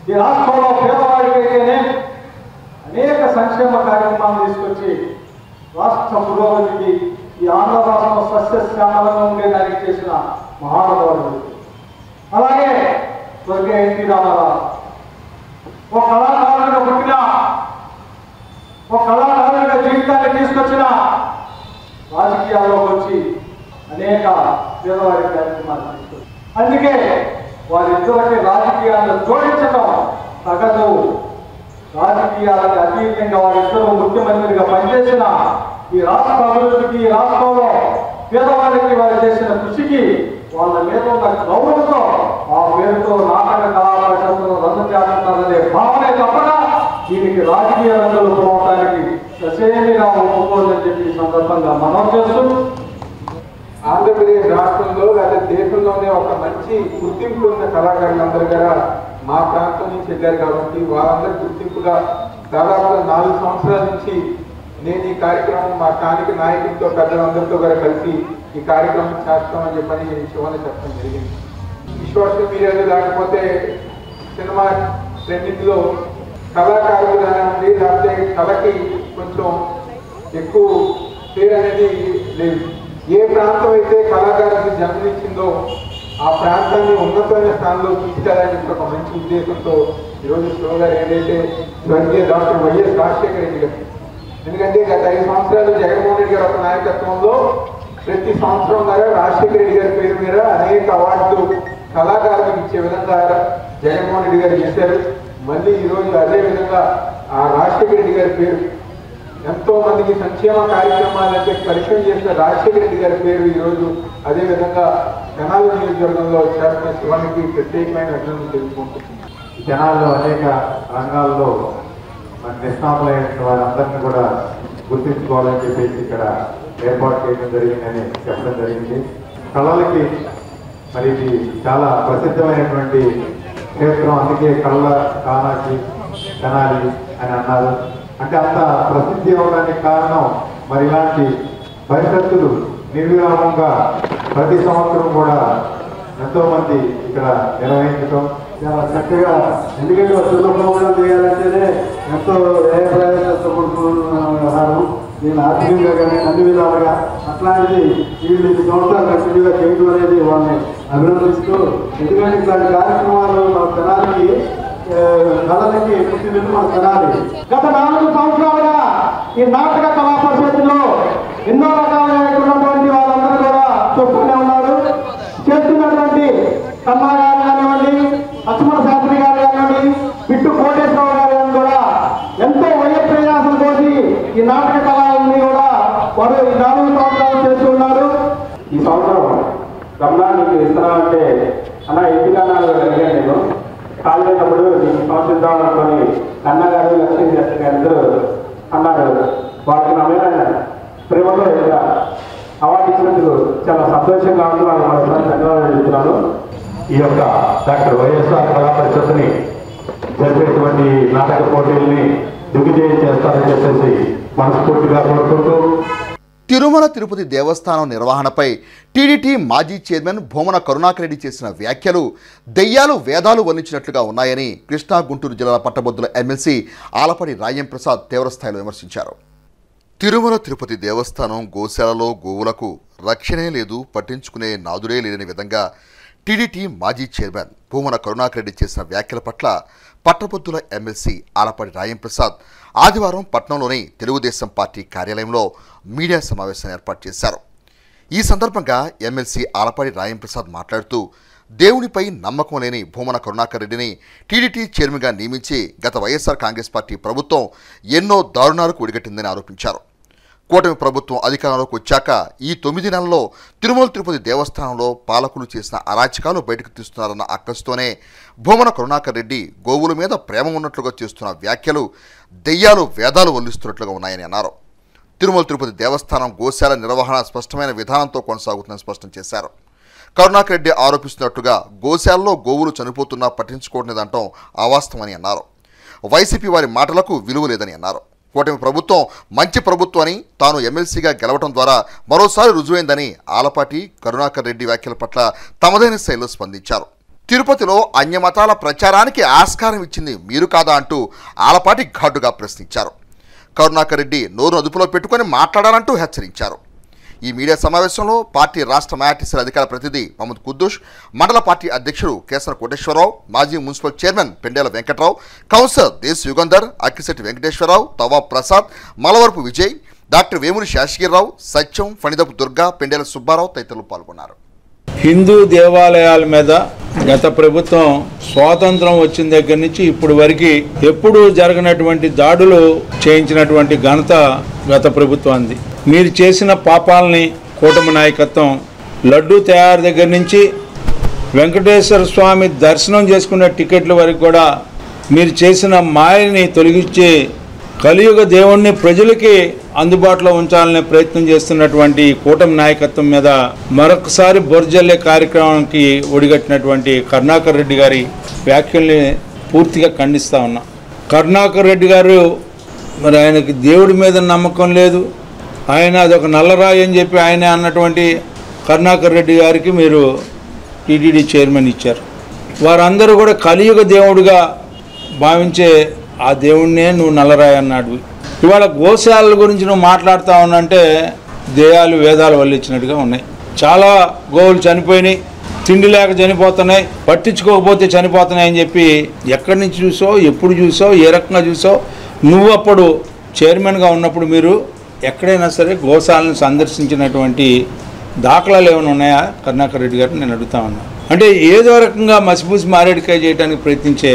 Speaker 5: ఈ రాష్ట్రంలో పేదవాడికైతేనే అనేక సంక్షేమ కార్యక్రమాలు తీసుకొచ్చి రాష్ట్ర పురోగతికి, ఈ ఆంధ్ర రాష్ట్రం సస్యశ్యామలంగా ఉండేదానికి చేసిన మహానుభావుడు. అలాగే స్వర్గీయ ఎన్టీ రామారావు ఒక కళాకారుడిగా పుట్టిన, ఒక కళాకారుడిగా జీవితాన్ని తీసుకొచ్చిన, రాజకీయాల్లోకి వచ్చి అనేక పేదవారి కార్యక్రమాలు తీసుకొచ్చారు. అందుకే వారిద్దరికి రాజకీయాలను జోడించడం తగదు. రాజకీయాలకు అతీతంగా వారిద్దరూ ముఖ్యమంత్రిగా పనిచేసిన ఈ రాష్ట్ర అభివృద్ధికి, ఈ రాష్ట్రంలో పేదవారికి వారు చేసిన కృషికి వాళ్ళ మీద ఉన్న గౌరవంతో ఆ పేరుతో నాటక కళా పరిషత్తును రద్దు చేస్తున్నారనే భావనే తప్పగా దీనికి రాజకీయ రంగంలో పోవడానికి ససేమిగా ఒప్పుకోదని చెప్పి ఈ సందర్భంగా మనం చేస్తూ,
Speaker 15: ఆంధ్రప్రదేశ్ రాష్ట్రంలో లేదా దేశంలోనే ఒక మంచి గుర్తింపు ఉన్న కళాకారులందరూ కూడా మా ప్రాంతం నుంచి వెళ్ళారు కాబట్టి వాళ్ళందరూ గుర్తింపుగా దాదాపు 4 సంవత్సరాల నుంచి నేను ఈ కార్యక్రమం మా స్థానిక నాయకులతో పెద్దలందరితో కూడా కలిసి ఈ కార్యక్రమం చేస్తామని చెప్పని శివని చెప్పడం జరిగింది. ఈ సోషల్ మీడియాలో లేకపోతే సినిమా రెండింటిలో కళాకారులు కానివ్వండి, లేకపోతే కళకి కొంచెం ఎక్కువ పేరు అనేది లేదు. ఏ ప్రాంతం అయితే కళాకారులకు జన్మనిచ్చిందో ఆ ప్రాంతాన్ని ఉన్నతమైన స్థానంలో తీసుకెళ్ళాలని ఒక మంచి ఉద్దేశంతో ఈరోజు శివ గారు ఏదైతే స్వర్గీయ డాక్టర్ వైఎస్ రాజశేఖర రెడ్డి గారు, ఎందుకంటే గత 5 సంవత్సరాలు జగన్మోహన్ రెడ్డి గారి ఒక నాయకత్వంలో ప్రతి సంవత్సరం ద్వారా రాజశేఖర రెడ్డి గారి పేరు మీద అనేక అవార్డులు కళాకారులకు ఇచ్చే విధంగా జగన్మోహన్ రెడ్డి గారు చేశారు. మళ్ళీ ఈరోజు అదే విధంగా ఆ రాజశేఖర రెడ్డి గారి పేరు ఎంతో మందికి సంక్షేమ కార్యక్రమాలంటే పరిచయం చేసిన రాజశేఖర రెడ్డి గారి పేరు ఈరోజు అదేవిధంగా తెనాలి నియోజకవర్గంలో చేస్తున్న శివానికి ప్రత్యేకమైన అభినందనలు తెలుసుకుంటున్నాం.
Speaker 16: జనాల్లో అనేక రంగాల్లో నిష్ణాతులైన వాళ్ళందరినీ కూడా గుర్తించుకోవాలని చెప్పేసి ఇక్కడ ఏర్పాటు చేయడం జరిగిందని చెప్పడం జరిగింది. కళలకి మరి ఇది చాలా ప్రసిద్ధమైనటువంటి క్షేత్రం, అందుకే కళ్ళ కానాకి తెనాలి అని అన్నారు. అంటే అంత ప్రసిద్ధి అవడానికి కారణం మరి ఇలాంటి పరిషత్తులు నిర్విరామంగా ప్రతి సంవత్సరం కూడా ఎంతో మంది ఇక్కడ నిర్వహించడం చాలా చక్కగా, ఎందుకంటే చిన్న ప్రోగ్రాం చేయాలంటేనే ఎంతో వ్యయ ప్రయాసంతో కూడుకున్నారు. నేను ఆర్థికంగా కానీ అన్ని విధాలుగా అట్లాంటిది వీళ్ళు 5 సంవత్సరాలు కంటిన్యూగా చేయడం అనేది వాళ్ళని అభినందిస్తూ, ఎందుకంటే ఇట్లాంటి కార్యక్రమాలు మన తెనాలికి కళలకి పుట్టినట్టు మన తెనాలి.
Speaker 5: గత 4 సంవత్సరాలుగా ఈ నాటక కళా పరిషత్తులో ఎన్నో రకాలైనటువంటి వాళ్ళందరూ కూడా చెప్పుకునే ఉన్నారు. చేస్తున్నటువంటి కన్నా గారు కానివ్వండి, లక్ష్మణ శాస్త్రి గారు కానివ్వండి, బిట్టు కోటేశ్వరరావు గారు కూడా ఎంతో వయప్రయాసం కోసి ఈ నాటక కళాలని కూడా వారు ఈ 4 సంవత్సరాలు చేస్తున్నారు.
Speaker 16: ఈ సంవత్సరం గమనానికి ఇస్తున్నామంటే అన్న ఇంటికన్నా అడిగాను నేను కాలేటప్పుడు నేను సంవత్సరం అనుకొని కన్నగారు లక్ష్మీ శాస్త్రి గారు ఇద్దరు అన్నారు. వాళ్ళకి నా మీద ప్రేమతో అవార్డు ఇచ్చినందుకు చాలా సంతోషంగా ఉంది. వాళ్ళకి ధన్యవాదాలు చెప్తున్నాను. ఈ యొక్క డాక్టర్ వైఎస్ఆర్ కళా పరిషత్తుని జరిపేటువంటి నాటక పోటీల్ని దిగ్విజయం చేస్తారని చెప్పేసి మనస్ఫూర్తిగా కోరుకుంటూ,
Speaker 17: తిరుమల తిరుపతి దేవస్థానం నిర్వహణపై టీడీటీ మాజీ చైర్మన్ భూమన కరుణాకర్ రెడ్డి చేసిన వ్యాఖ్యలు దెయ్యాలు వేదాలు వల్లించినట్లుగా ఉన్నాయని కృష్ణా గుంటూరు జిల్లాల పట్టభద్రుల ఎమ్మెల్సీ ఆలపాటి రాయం ప్రసాద్ తీవ్రస్థాయిలో విమర్శించారు. తిరుమల తిరుపతి దేవస్థానం గోశాలలో గోవులకు రక్షణే లేదు, పట్టించుకునే నాదుడే లేని విధంగా టీడీటీ మాజీ చైర్మన్ భూమన కరుణాకర్ రెడ్డి చేసిన వ్యాఖ్యల పట్ల పట్టభద్రుల ఎమ్మెల్సీ ఆలపాటి రాయం ప్రసాద్ ఆదివారం పట్నంలోని తెలుగుదేశం పార్టీ కార్యాలయంలో మీడియా సమావేశాన్ని ఏర్పాటు చేశారు. ఈ సందర్భంగా ఎమ్మెల్సీ ఆలపాటి రాయం ప్రసాద్ మాట్లాడుతూ, దేవునిపై నమ్మకం లేని భూమన కరుణాకర్ రెడ్డిని టీడీటీ చైర్మన్గా నియమించి గత వైఎస్ఆర్ కాంగ్రెస్ పార్టీ ప్రభుత్వం ఎన్నో దారుణాలకు ఒడిగట్టిందని ఆరోపించారు. కూటమి ప్రభుత్వం అధికారంలోకి వచ్చాక ఈ 9 నెలల్లో తిరుమల తిరుపతి దేవస్థానంలో పాలకులు చేసిన అరాచకాలు బయటకు తీస్తున్నారన్న అక్కసుతోనే భూమన కరుణాకర్ రెడ్డి గోవుల మీద ప్రేమ ఉన్నట్లుగా చేస్తున్న వ్యాఖ్యలు దెయ్యాలు వేదాలు వల్లిస్తున్నట్లుగా ఉన్నాయని అన్నారు. తిరుమల తిరుపతి దేవస్థానం గోశాల నిర్వహణ స్పష్టమైన విధానంతో కొనసాగుతుందని స్పష్టం చేశారు. కరుణాకర్ రెడ్డి ఆరోపిస్తున్నట్టుగా గోశాలలో గోవులు చనిపోతున్నా పట్టించుకోవట్లేదంటాం అవాస్తవమని అన్నారు. వైసీపీ వారి మాటలకు విలువ లేదని అన్నారు. కూటమి ప్రభుత్వం మంచి ప్రభుత్వం అని తాను ఎమ్మెల్సీగా గెలవడం ద్వారా మరోసారి రుజువైందని ఆలపాటి కరుణాకర్ రెడ్డి వ్యాఖ్యల పట్ల తమదైన శైలిలో స్పందించారు. తిరుపతిలో అన్యమతాల ప్రచారానికి ఆస్కారం ఇచ్చింది మీరు కాదా అంటూ ఆలపాటి ఘాటుగా ప్రశ్నించారు. కరుణాకర్ రెడ్డి నోరు అదుపులో పెట్టుకొని మాట్లాడాలంటూ హెచ్చరించారు. ఈ మీడియా సమావేశంలో పార్టీ రాష్ట్ర మ్యాటిసీల అధికార ప్రతినిధి మహమ్మద్ కుద్దూష్, మండల పార్టీ అధ్యక్షుడు కేసర కోటేశ్వరరావు, మాజీ municipal chairman Pendela Venkatrao, councillor Desh Yugandhar, Akkisetti Venkateswararao, Tavab Prasad, Malavarapu Vijay, doctor Vemuni Sasagirirao, Satyam, Phanidapu Durga, Pendela Subbarao తదితరులు పాల్గొన్నారు.
Speaker 18: హిందూ దేవాలయాల మీద గత ప్రభుత్వం స్వాతంత్రం వచ్చిన దగ్గర నుంచి ఇప్పుడు వరకు ఎప్పుడూ జరగనటువంటి దాడులు చేయించినటువంటి ఘనత గత ప్రభుత్వానికి. మీరు చేసిన పాపాలని కూటమి నాయకత్వం లడ్డూ తయారు దగ్గర నుంచి వెంకటేశ్వర స్వామి దర్శనం చేసుకునే టికెట్ల వరకు కూడా మీరు చేసిన మాయని తొలగించి కలియుగ దేవుణ్ణి ప్రజలకి అందుబాటులో ఉంచాలనే ప్రయత్నం చేస్తున్నటువంటి కూటమి నాయకత్వం మీద మరొకసారి బొర్జల్లే కార్యక్రమానికి ఒడిగట్టినటువంటి కరుణాకర్ రెడ్డి గారి వ్యాఖ్యల్ని పూర్తిగా ఖండిస్తూ ఉన్నా. కరుణాకర్ రెడ్డి గారు మరి ఆయనకి దేవుడి మీద నమ్మకం లేదు, ఆయన అదొక నల్లరాయి అని చెప్పి ఆయన అన్నటువంటి కరుణాకర్ రెడ్డి గారికి మీరు టీటీడీ చైర్మన్ ఇచ్చారు. వారందరూ కూడా కలియుగ దేవుడిగా భావించే ఆ దేవుణ్ణే నువ్వు నల్లరాయి అన్నాడు. ఇవాళ గోశాలల గురించి నువ్వు మాట్లాడుతూ ఉన్నంటే దేయాలు వేదాలు వల్లించినట్టుగా ఉన్నాయి. చాలా గోవులు చనిపోయినాయి, తిండి లేక చనిపోతున్నాయి, పట్టించుకోకపోతే చనిపోతున్నాయి అని చెప్పి ఎక్కడి నుంచి చూసో, ఎప్పుడు చూసో, ఏ రకంగా చూసో, నువ్వు అప్పుడు చైర్మన్గా ఉన్నప్పుడు మీరు ఎక్కడైనా సరే గోశాలను సందర్శించినటువంటి దాఖలాలు ఏమైనా ఉన్నాయా కరుణాకర్ రెడ్డి గారిని నేను అడుగుతా ఉన్నా. అంటే ఏదో రకంగా మసిపూసి మారేడికాయ చేయడానికి ప్రయత్నించే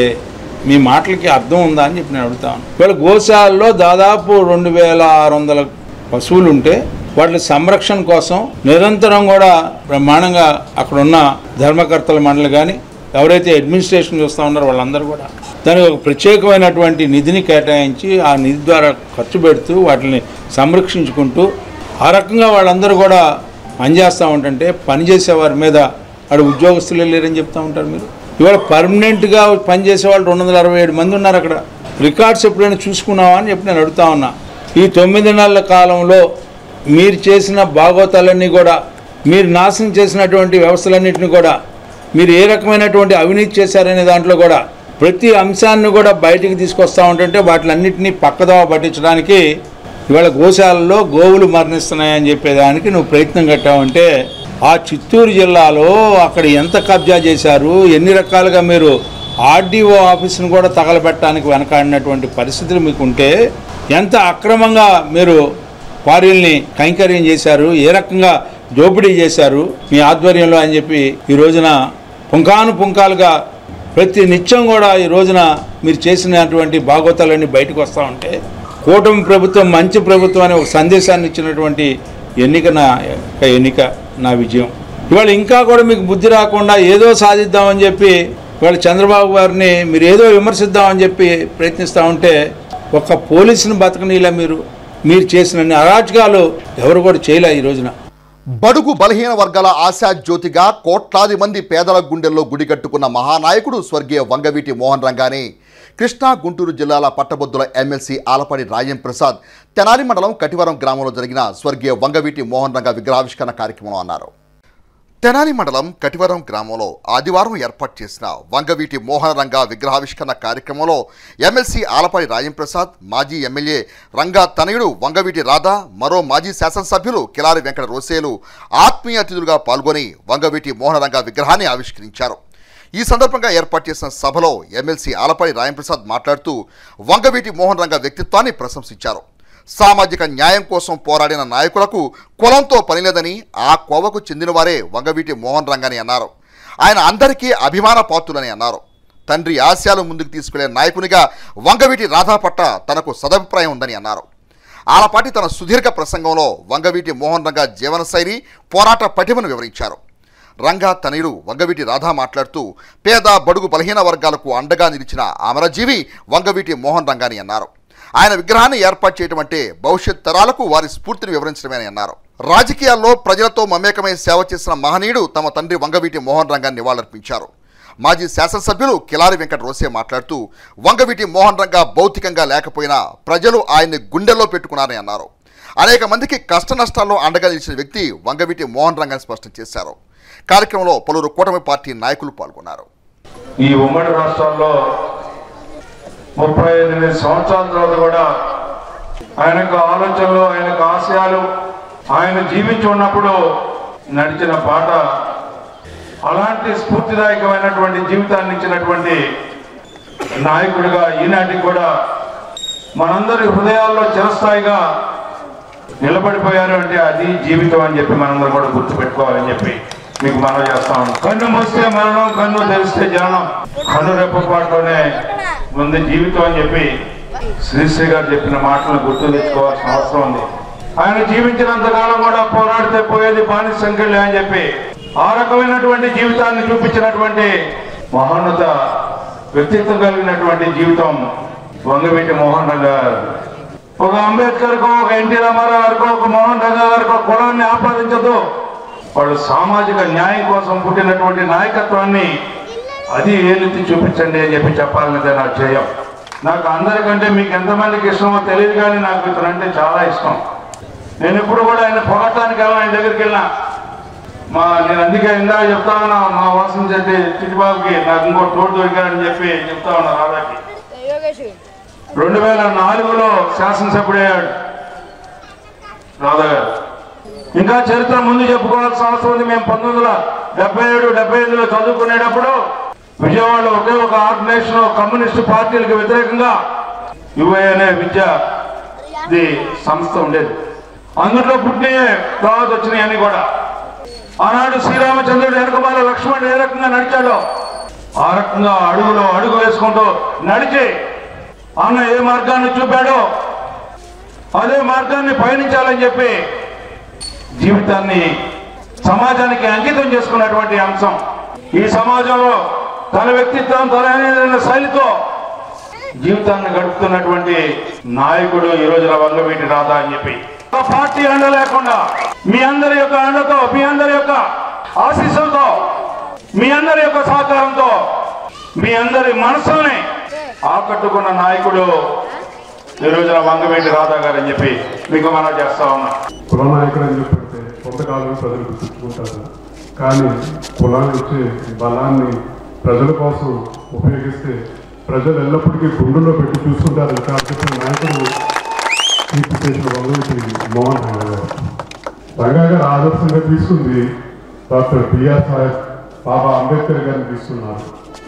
Speaker 18: మీ మాటలకి అర్థం ఉందా అని చెప్పి నేను అడుగుతాను. ఇవాళ గోశాలలో దాదాపు 2600 పశువులు ఉంటే వాటి సంరక్షణ కోసం నిరంతరం కూడా బ్రహ్మాండంగా అక్కడ ఉన్న ధర్మకర్తల మండలి కానీ ఎవరైతే అడ్మినిస్ట్రేషన్ చూస్తూ ఉన్నారో వాళ్ళందరూ కూడా దానికి ఒక ప్రత్యేకమైనటువంటి నిధిని కేటాయించి ఆ నిధి ద్వారా ఖర్చు పెడుతూ వాటిని సంరక్షించుకుంటూ ఆ రకంగా వాళ్ళందరూ కూడా పనిచేస్తూ ఉంటుంటే పనిచేసే వారి మీద అక్కడ ఉద్యోగస్తులు లేరని చెప్తూ ఉంటారు. మీరు ఇవాళ పర్మనెంట్గా పనిచేసే వాళ్ళు 267 మంది ఉన్నారు. అక్కడ రికార్డ్స్ ఎప్పుడైనా చూసుకున్నావా అని చెప్పి నేను అడుగుతా ఉన్నా. ఈ 9 నెలల కాలంలో మీరు చేసిన భాగోతాలన్నీ కూడా, మీరు నాశనం చేసినటువంటి వ్యవస్థలన్నింటినీ కూడా, మీరు ఏ రకమైనటువంటి అవినీతి చేశారనే దాంట్లో కూడా ప్రతి అంశాన్ని కూడా బయటికి తీసుకొస్తూ ఉంటుంటే వాటిలన్నింటినీ పక్కదోవ పట్టించడానికి ఇవాళ గోశాలలో గోవులు మరణిస్తున్నాయని చెప్పేదానికి నువ్వు ప్రయత్నం కట్టావంటే ఆ చిత్తూరు జిల్లాలో అక్కడ ఎంత కబ్జా చేశారు, ఎన్ని రకాలుగా మీరు ఆర్డీఓ ఆఫీసును కూడా తగలబెట్టడానికి వెనకాడినటువంటి పరిస్థితులు మీకుంటే ఎంత అక్రమంగా మీరు క్వారీల్ని కైంకర్యం చేశారు, ఏ రకంగా దోపిడీ చేశారు మీ ఆధ్వర్యంలో అని చెప్పి ఈ రోజున పుంకానుపుంకాలుగా ప్రతి నిత్యం కూడా ఈ రోజున మీరు చేసినటువంటి భాగవతాలన్నీ బయటకు వస్తూ ఉంటే కూటమి ప్రభుత్వం మంచి ప్రభుత్వం అనే ఒక సందేశాన్ని ఇచ్చినటువంటి ఎన్నిక నా విజయం. ఇవాళ ఇంకా కూడా మీకు బుద్ధి రాకుండా ఏదో సాధిద్దామని చెప్పి ఇవాళ చంద్రబాబు గారిని మీరు ఏదో విమర్శిద్దామని చెప్పి ప్రయత్నిస్తూ ఉంటే ఒక్క పోలీసుని బతకనీలా మీరు చేసిన అరాచకాలు ఎవరు కూడా చేయలే. ఈ రోజున
Speaker 17: బడుగు బలహీన వర్గాల ఆశా జ్యోతిగా కోట్లాది మంది పేదల గుండెల్లో గుడికట్టుకున్న మహానాయకుడు స్వర్గీయ వంగవీటి మోహన్ రంగాని కృష్ణా గుంటూరు జిల్లాల పట్టభద్రుల ఎమ్మెల్సీ ఆలపాటి రాజేం ప్రసాద్ తెనాలి మండలం కటివరం గ్రామంలో జరిగిన స్వర్గీయ వంగవీటి మోహన్ రంగ విగ్రహావిష్కరణ కార్యక్రమంలో అన్నారు. తెనాలి మండలం కటివరం గ్రామంలో ఆదివారం ఏర్పాటు చేసిన వంగవీటి మోహన్ రంగ విగ్రహావిష్కరణ కార్యక్రమంలో ఎమ్మెల్సీ ఆలపాటి రాజేం ప్రసాద్, మాజీ ఎమ్మెల్యే రంగా తనయుడు వంగవీటి రాధా, మరో మాజీ శాసనసభ్యులు కిలారి వెంకట రోసేలు ఆత్మీయ అతిథులుగా పాల్గొని వంగవీటి మోహన్ రంగ విగ్రహాన్ని ఆవిష్కరించారు. ఈ సందర్భంగా ఏర్పాటు చేసిన సభలో ఎమ్మెల్సీ ఆలపాటి రాజేం ప్రసాద్ మాట్లాడుతూ వంగవీటి మోహన్ రంగ వ్యక్తిత్వాన్ని ప్రశంసించారు. సామాజిక న్యాయం కోసం పోరాడిన నాయకులకు కులంతో పనిలేదని, ఆ కోవకు చెందినవారే వంగవీటి మోహన్ రంగాని అన్నారు. ఆయన అందరికీ అభిమాన పాత్రులని అన్నారు. తండ్రి ఆశయాలు ముందుకు తీసుకెళ్లే నాయకునిగా వంగవీటి రాధా పట్ల తనకు సదభిప్రాయం ఉందని అన్నారు. ఆలపాటి తన సుదీర్ఘ ప్రసంగంలో వంగవీటి మోహన్ రంగ జీవనశైలి, పోరాట పటిమను వివరించారు. రంగా తనయుడు వంగవీటి రాధా మాట్లాడుతూ పేద బడుగు బలహీన వర్గాలకు అండగా నిలిచిన అమరజీవి వంగవీటి మోహన్ రంగాని అన్నారు. ఆయన విగ్రహాన్ని ఏర్పాటు చేయడం అంటే భవిష్యత్ తరాలకు వారి స్ఫూర్తిని వివరించడమేనని అన్నారు. రాజకీయాల్లో ప్రజలతో మమేకమై సేవ చేసిన మహనీయుడు తమ తండ్రి వంగవీటి మోహన్ రంగాన్ని నివాళులర్పించారు. మాజీ శాసనసభ్యులు కిలారి వెంకట రోసే మాట్లాడుతూ వంగవీటి మోహన్ రంగ భౌతికంగా లేకపోయినా ప్రజలు ఆయన్ని గుండెల్లో పెట్టుకున్నారని అన్నారు. అనేక మందికి కష్ట నష్టాల్లో అండగా నిలిచిన వ్యక్తి వంగవీటి మోహన్ రంగాన్ని స్పష్టం చేశారు. కార్యక్రమంలో పలువురు కూటమి పార్టీ నాయకులు పాల్గొన్నారు.
Speaker 16: ఈ ఉమ్మడి రాష్ట్రాల్లో 38 సంవత్సరాల తర్వాత కూడా
Speaker 18: ఆయన యొక్క ఆలోచనలు, ఆయన యొక్క ఆశయాలు, ఆయన జీవించి ఉన్నప్పుడు నడిచిన బాట, అలాంటి స్ఫూర్తిదాయకమైనటువంటి జీవితాన్ని ఇచ్చినటువంటి నాయకుడిగా ఈనాటికి కూడా మనందరి హృదయాల్లో చిరస్థాయిగా నిలబడిపోయారు అంటే అది జీవితం అని చెప్పి మనందరం కూడా గుర్తుపెట్టుకోవాలని చెప్పి మీకు మనవి చేస్తా ఉన్నాం. కన్ను మూస్తే మరణం, కన్ను తెరిస్తే జననం, కన్ను రెప్పపాటులోనే ముందు జీవితం అని చెప్పి శ్రీశ్రీ గారు చెప్పిన మాటలను గుర్తు తెచ్చుకోవాల్సిన అవసరం ఉంది. ఆయన జీవించినంతకాలం కూడా పోరాడితే పోయేది బానిస సంఖ్యలే అని చెప్పి ఆ రకమైనటువంటి జీవితాన్ని చూపించినటువంటి మహోన్నత వ్యక్తిత్వం కలిగినటువంటి జీవితం వంగవీటి మోహన్ రంగా గారు. ఒక అంబేద్కర్కో, ఒక ఎన్టీ రామారావు గారికో, ఒక మోహన్ రంగా గారికో కులాన్ని ఆపాదించదు. వాళ్ళు సామాజిక న్యాయం కోసం పుట్టినటువంటి నాయకత్వాన్ని అది ఏలెత్తి చూపించండి అని చెప్పి చెప్పాలనేదే నా ధ్యేయం. నాకు అందరికంటే మీకు ఎంతమందికి ఇష్టమో తెలియదు, కానీ నాకు ఇతనంటే చాలా ఇష్టం. నేను ఎప్పుడు కూడా ఆయన పొగటానికి వెళ్ళిన, ఆయన దగ్గరికి వెళ్ళినా నేను అందుకే ఇందాక చెప్తా ఉన్నా, మా వాసన చెట్టి చిట్టిబాబుకి నాకు ఇంకో తోడు దొరికాడని చెప్పి చెప్తా ఉన్నా. రాధాకి 2004లో శాసనసభ్యుడయ్యాడు రాధా గారు. ఇంకా చరిత్ర ముందు చెప్పుకోవాల్సిన అవసరం ఉంది. మేము 1977, 78లో చదువుకునేటప్పుడు విజయవాడలో ఒకే ఒక ఆర్గనైజేషన్ కమ్యూనిస్టు పార్టీలకు వ్యతిరేకంగా యువై అనే విద్యా సంస్థ ఉండేది. అందులో పుట్టినయే తర్వాత వచ్చినాయి అని కూడా. ఆనాడు శ్రీరామచంద్రుడు వెనకమాల లక్ష్మణుడు ఏ రకంగా నడిచాడో ఆ రకంగా అడుగులో అడుగు వేసుకుంటూ నడిచి అన్న ఏ మార్గాన్ని చూపాడో అదే మార్గాన్ని పయనించాలని చెప్పి జీవితాన్ని సమాజానికి అంకితం చేసుకున్నటువంటి అంశం. ఈ సమాజంలో తన వ్యక్తిత్వం, తన శైలితో జీవితాన్ని గడుపుతున్నటువంటి నాయకుడు ఈ రోజున వంగవీటి రాధా అని చెప్పి, పార్టీ అండ లేకుండా మీ అందరి యొక్క అండతో, మీ అందరి యొక్క ఆశీస్సులతో, మీ అందరి యొక్క సహకారంతో, మీ అందరి మనసుల్ని ఆకట్టుకున్న నాయకుడు ఈ రోజున వంగవీటి రాధా గారు అని చెప్పి మీకు మనం చేస్తా ఉన్నా.
Speaker 19: కుల నాయకుడు అని చెప్పంటే కొంతకాలం ప్రజలు గుర్తుంటారు, కానీ కులాన్ని వచ్చే బలాన్ని ప్రజల కోసం ఉపయోగిస్తే ప్రజలు ఎల్లప్పటికీ గుండెల్లో పెట్టి చూసుకుంటారు. చెప్పిన నాయకుడు కీర్తి చేసిన వంగవీటి మోహన్ రంగా గారు. రంగా గారు ఆదర్శంగా తీసుకుంది డాక్టర్ బిఆర్ సాహెబ్, బాబా అంబేద్కర్ గారిని తీసుకున్నారు.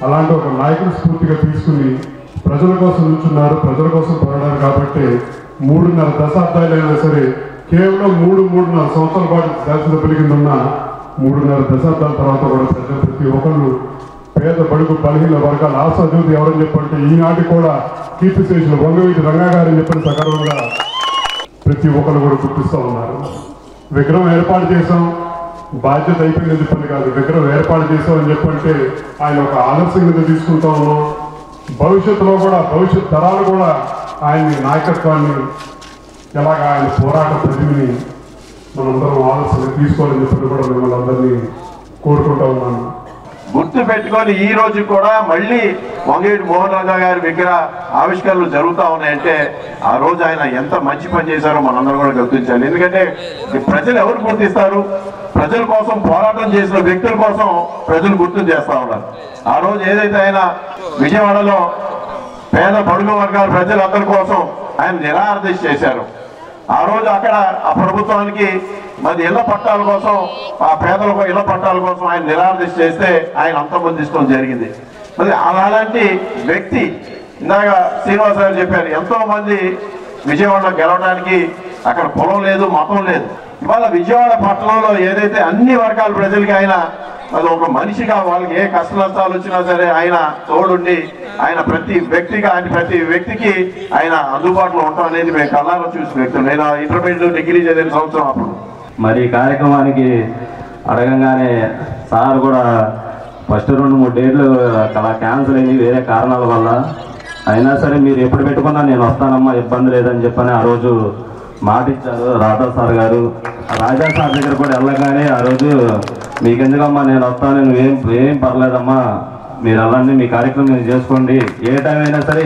Speaker 19: అలాంటి ఒక నాయకుడు స్ఫూర్తిగా తీసుకుని ప్రజల కోసం నుంచున్నారు, ప్రజల కోసం పోరాడారు. కాబట్టి 3.5 దశాబ్దాలైనా సరే కేవలం 3.5 సంవత్సరాల పాటు శాసనసభ్యుల కింద ఉన్న 3.5 దశాబ్దాల తర్వాత కూడా ప్రజలు ప్రతి ఒక్కళ్ళు పేద బడుగు బలహీన వర్గాల ఆశాజ్యోతి ఎవరని చెప్పంటే ఈనాటి కూడా కీర్తిశేషులు వంగవీటి రంగా గారని చెప్పిన సకాలంగా ప్రతి ఒక్కరు కూడా గుర్తిస్తూ ఉన్నారు. విగ్రహం ఏర్పాటు చేసాం, బాధ్యత అయిపోయిందని చెప్పండి కాదు, విగ్రహం ఏర్పాటు చేసాం అని చెప్పంటే ఆయన ఒక ఆదర్శం కింద తీసుకుంటా ఉన్నాం. భవిష్యత్తులో కూడా భవిష్యత్ తరాలు కూడా ఆయన్ని నాయకత్వాన్ని ఎలాగ ఆయన పోరాట ప్రతిని మనందరం ఆదర్శంగా తీసుకోవాలని చెప్పి కూడా మిమ్మల్ని అందరినీ కోరుకుంటా ఉన్నాను.
Speaker 20: గుర్తు పెట్టుకొని ఈ రోజు కూడా మళ్ళీ వంగవీటి మోహన్ రంగా గారి విగ్రహ ఆవిష్కరణలు జరుగుతూ ఉన్నాయంటే ఆ రోజు ఆయన ఎంత మంచి పని చేశారో మనందరం కూడా గుర్తించాలి. ఎందుకంటే ప్రజలు ఎవరు గుర్తిస్తారు? ప్రజల కోసం పోరాటం చేసిన వ్యక్తుల కోసం ప్రజలు గుర్తు చేస్తూ ఉన్నారు. ఆ రోజు ఏదైతే ఆయన విజయవాడలో పేద బడుగు వర్గాల ప్రజలందరి కోసం ఆయన నిరాదీక్ష చేశారు. ఆ రోజు అక్కడ ఆ ప్రభుత్వానికి మరి ఇళ్ల పట్టాల కోసం, ఆ పేదలకు ఇళ్ల పట్టాల కోసం ఆయన నిరాదీక్ష చేస్తే ఆయన అంతమొందించడం జరిగింది. మరి అలాంటి వ్యక్తి ఇందాక శ్రీనివాస్ గారు చెప్పారు, ఎంతో మంది విజయవాడలో గెలవడానికి అక్కడ కులం లేదు, మతం లేదు. ఇవాళ విజయవాడ పట్టణంలో ఏదైతే అన్ని వర్గాల ప్రజలకి ఆయన అది ఒక మనిషిగా వాళ్ళకి ఏ కష్ట నష్టాలు వచ్చినా సరే ఆయన తోడుండి ఆయన ప్రతి వ్యక్తికి ఆయన అందుబాటులో ఉండటం అనేది మేము కళ్ళారా చూసిన వ్యక్తులు. నేను ఇంటర్మీడియట్ డిగ్రీ చదివిన సంవత్సరం అప్పుడు.
Speaker 21: మరి ఈ కార్యక్రమానికి అడగంగానే సార్ కూడా ఫస్ట్ 2-3 డేట్లు అలా క్యాన్సిల్ అయింది వేరే కారణాల వల్ల. అయినా సరే మీరు ఎప్పుడు పెట్టుకున్నా నేను వస్తానమ్మా, ఇబ్బంది లేదని చెప్పని ఆ రోజు మాట ఇచ్చారు రాధా సార్ గారు. రాజా సార్ దగ్గర కూడా వెళ్ళగానే ఆ రోజు మీకెందుకమ్మా నేను వస్తాను, నువ్వేం పర్లేదమ్మా, మీరు అలాంటి మీ కార్యక్రమం మీరు చేసుకోండి, ఏ టైం అయినా సరే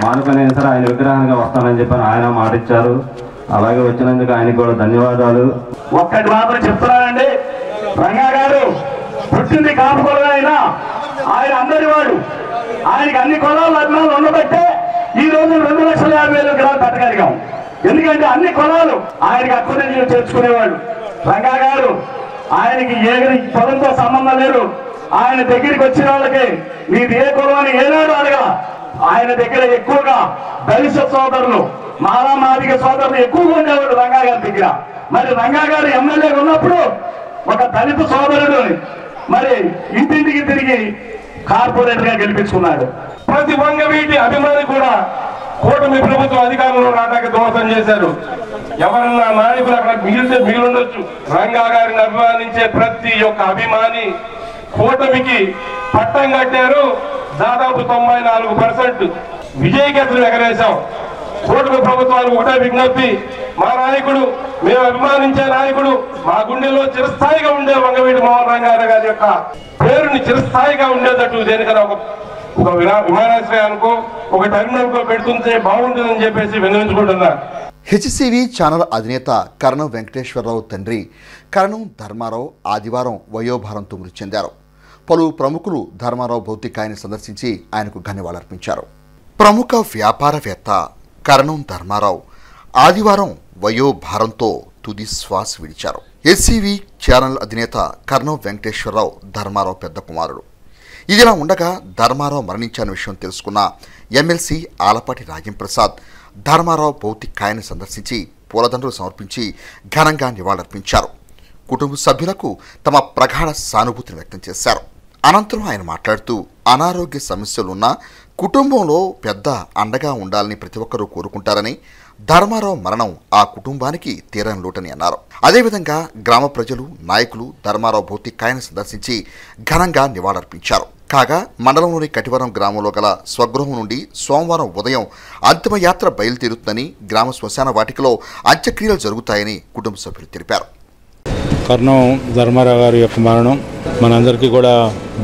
Speaker 21: మానుకొనైనా సరే ఆయన విగ్రహానికి వస్తానని చెప్పని ఆయన మాట ఇచ్చారు. అలాగే వచ్చినందుకు ఆయనకు కూడా ధన్యవాదాలు.
Speaker 22: ఒక్కటి మాత్రం చెప్తున్నానండి, రంగా గారు పుట్టింది కాపు కులం అయినా ఆయన అందరి వాడు. ఆయనకి అన్ని కులాలు అభిమానులు ఉండబట్టే ఈ రోజు 2,50,000 విగ్రహాలు పెట్టగలిగాం. ఎందుకంటే అన్ని కులాలు ఆయనకి అక్కున చేర్చుకునేవాళ్ళు. రంగా గారు ఆయనకి ఏ కులంతో సంబంధం లేదు. ఆయన దగ్గరికి వచ్చిన వాళ్ళకి మీది ఏ కులం అని ఏనాడు అడగా. ఆయన దగ్గర ఎక్కువగా దళిత సోదరులు, మాదిగ సోదరులు ఎక్కువగా ఉండేవాడు రంగా గారి దగ్గర. మరి రంగా గారు ఎమ్మెల్యేగా ఉన్నప్పుడు ఒక దళిత సోదరుడు మరి ఇంటింటికి తిరిగి కార్పొరేటర్ గా గెలిపించుకున్నాడు.
Speaker 2: ప్రతి వంగవీటి అభిమాని కూడా కూటమి ప్రభుత్వం అధికారంలో రావడానికి దోహదం చేశారు. ఎవరన్నా నాయకులు అక్కడ మిగిలిండొచ్చు. రంగా గారిని అభిమానించే ప్రతి ఒక్క అభిమాని కూటమికి పట్టం కట్టారు. దాదాపు 94% విజయకేతనం ఎగరేశాం. కూటమి ప్రభుత్వానికి ఒకటే విజ్ఞప్తి, మా నాయకుడు, మేము అభిమానించే నాయకుడు, మా గుండెల్లో చిరస్థాయిగా ఉండే వంగవీటి మోహన్ రంగా గారి యొక్క పేరుని చిరస్థాయిగా ఉండేటట్టు దేనికన్నా ఒక విమానాశ్రయానికో ఒక టెర్మినల్కో పెడుతుంటే బాగుంటుందని చెప్పేసి విన్నవించుకుంటున్నారు.
Speaker 17: హెచ్సివి ఛానల్ అధినేత కరణం వెంకటేశ్వరరావు తండ్రి కరణం ధర్మారావు ఆదివారం వయోభారంతో మృతి చెందారు. పలు ప్రముఖులు ధర్మారావు భౌతికాయాన్ని సందర్శించి ఆయనకు ఘననివాళులర్పించారు. ప్రముఖ వ్యాపారవేత్త కరణం ధర్మారావు ఆదివారం వయోభారంతో తుది శ్వాస విడిచారు. హెచ్సివి ఛానల్ అధినేత కరణం వెంకటేశ్వరరావు ధర్మారావు పెద్ద కుమారుడు. ఇదిలా ఉండగా ధర్మారావు మరణించిన విషయం తెలుసుకున్న ఎమ్మెల్సీ ఆలపాటి రాజంప్రసాద్ ధర్మారావు భౌతికాయాన్ని సందర్శించి పూలదండలు సమర్పించి ఘనంగా నివాళులర్పించారు. కుటుంబ సభ్యులకు తమ ప్రగాఢ సానుభూతిని వ్యక్తం చేశారు. అనంతరం ఆయన మాట్లాడుతూ అనారోగ్య సమస్యలున్నా కుటుంబంలో పెద్ద అండగా ఉండాలని ప్రతి ఒక్కరూ కోరుకుంటారని, ధర్మారావు మరణం ఆ కుటుంబానికి తీరని లోటని అన్నారు. అదేవిధంగా గ్రామ ప్రజలు, నాయకులు ధర్మారావు భౌతికాయాన్ని సందర్శించి ఘనంగా నివాళులర్పించారు. కాగా మండలంలోని కటివరం గ్రామంలో గల స్వగృహం నుండి సోమవారం ఉదయం అంతిమయాత్ర బయలుదేరుతుందని, గ్రామ శ్మశాన వాటికలో అంత్యక్రియలు జరుగుతాయని కుటుంబ సభ్యులు తెలిపారు.
Speaker 18: కర్ణం ధర్మారావు గారి యొక్క మరణం మనందరికీ కూడా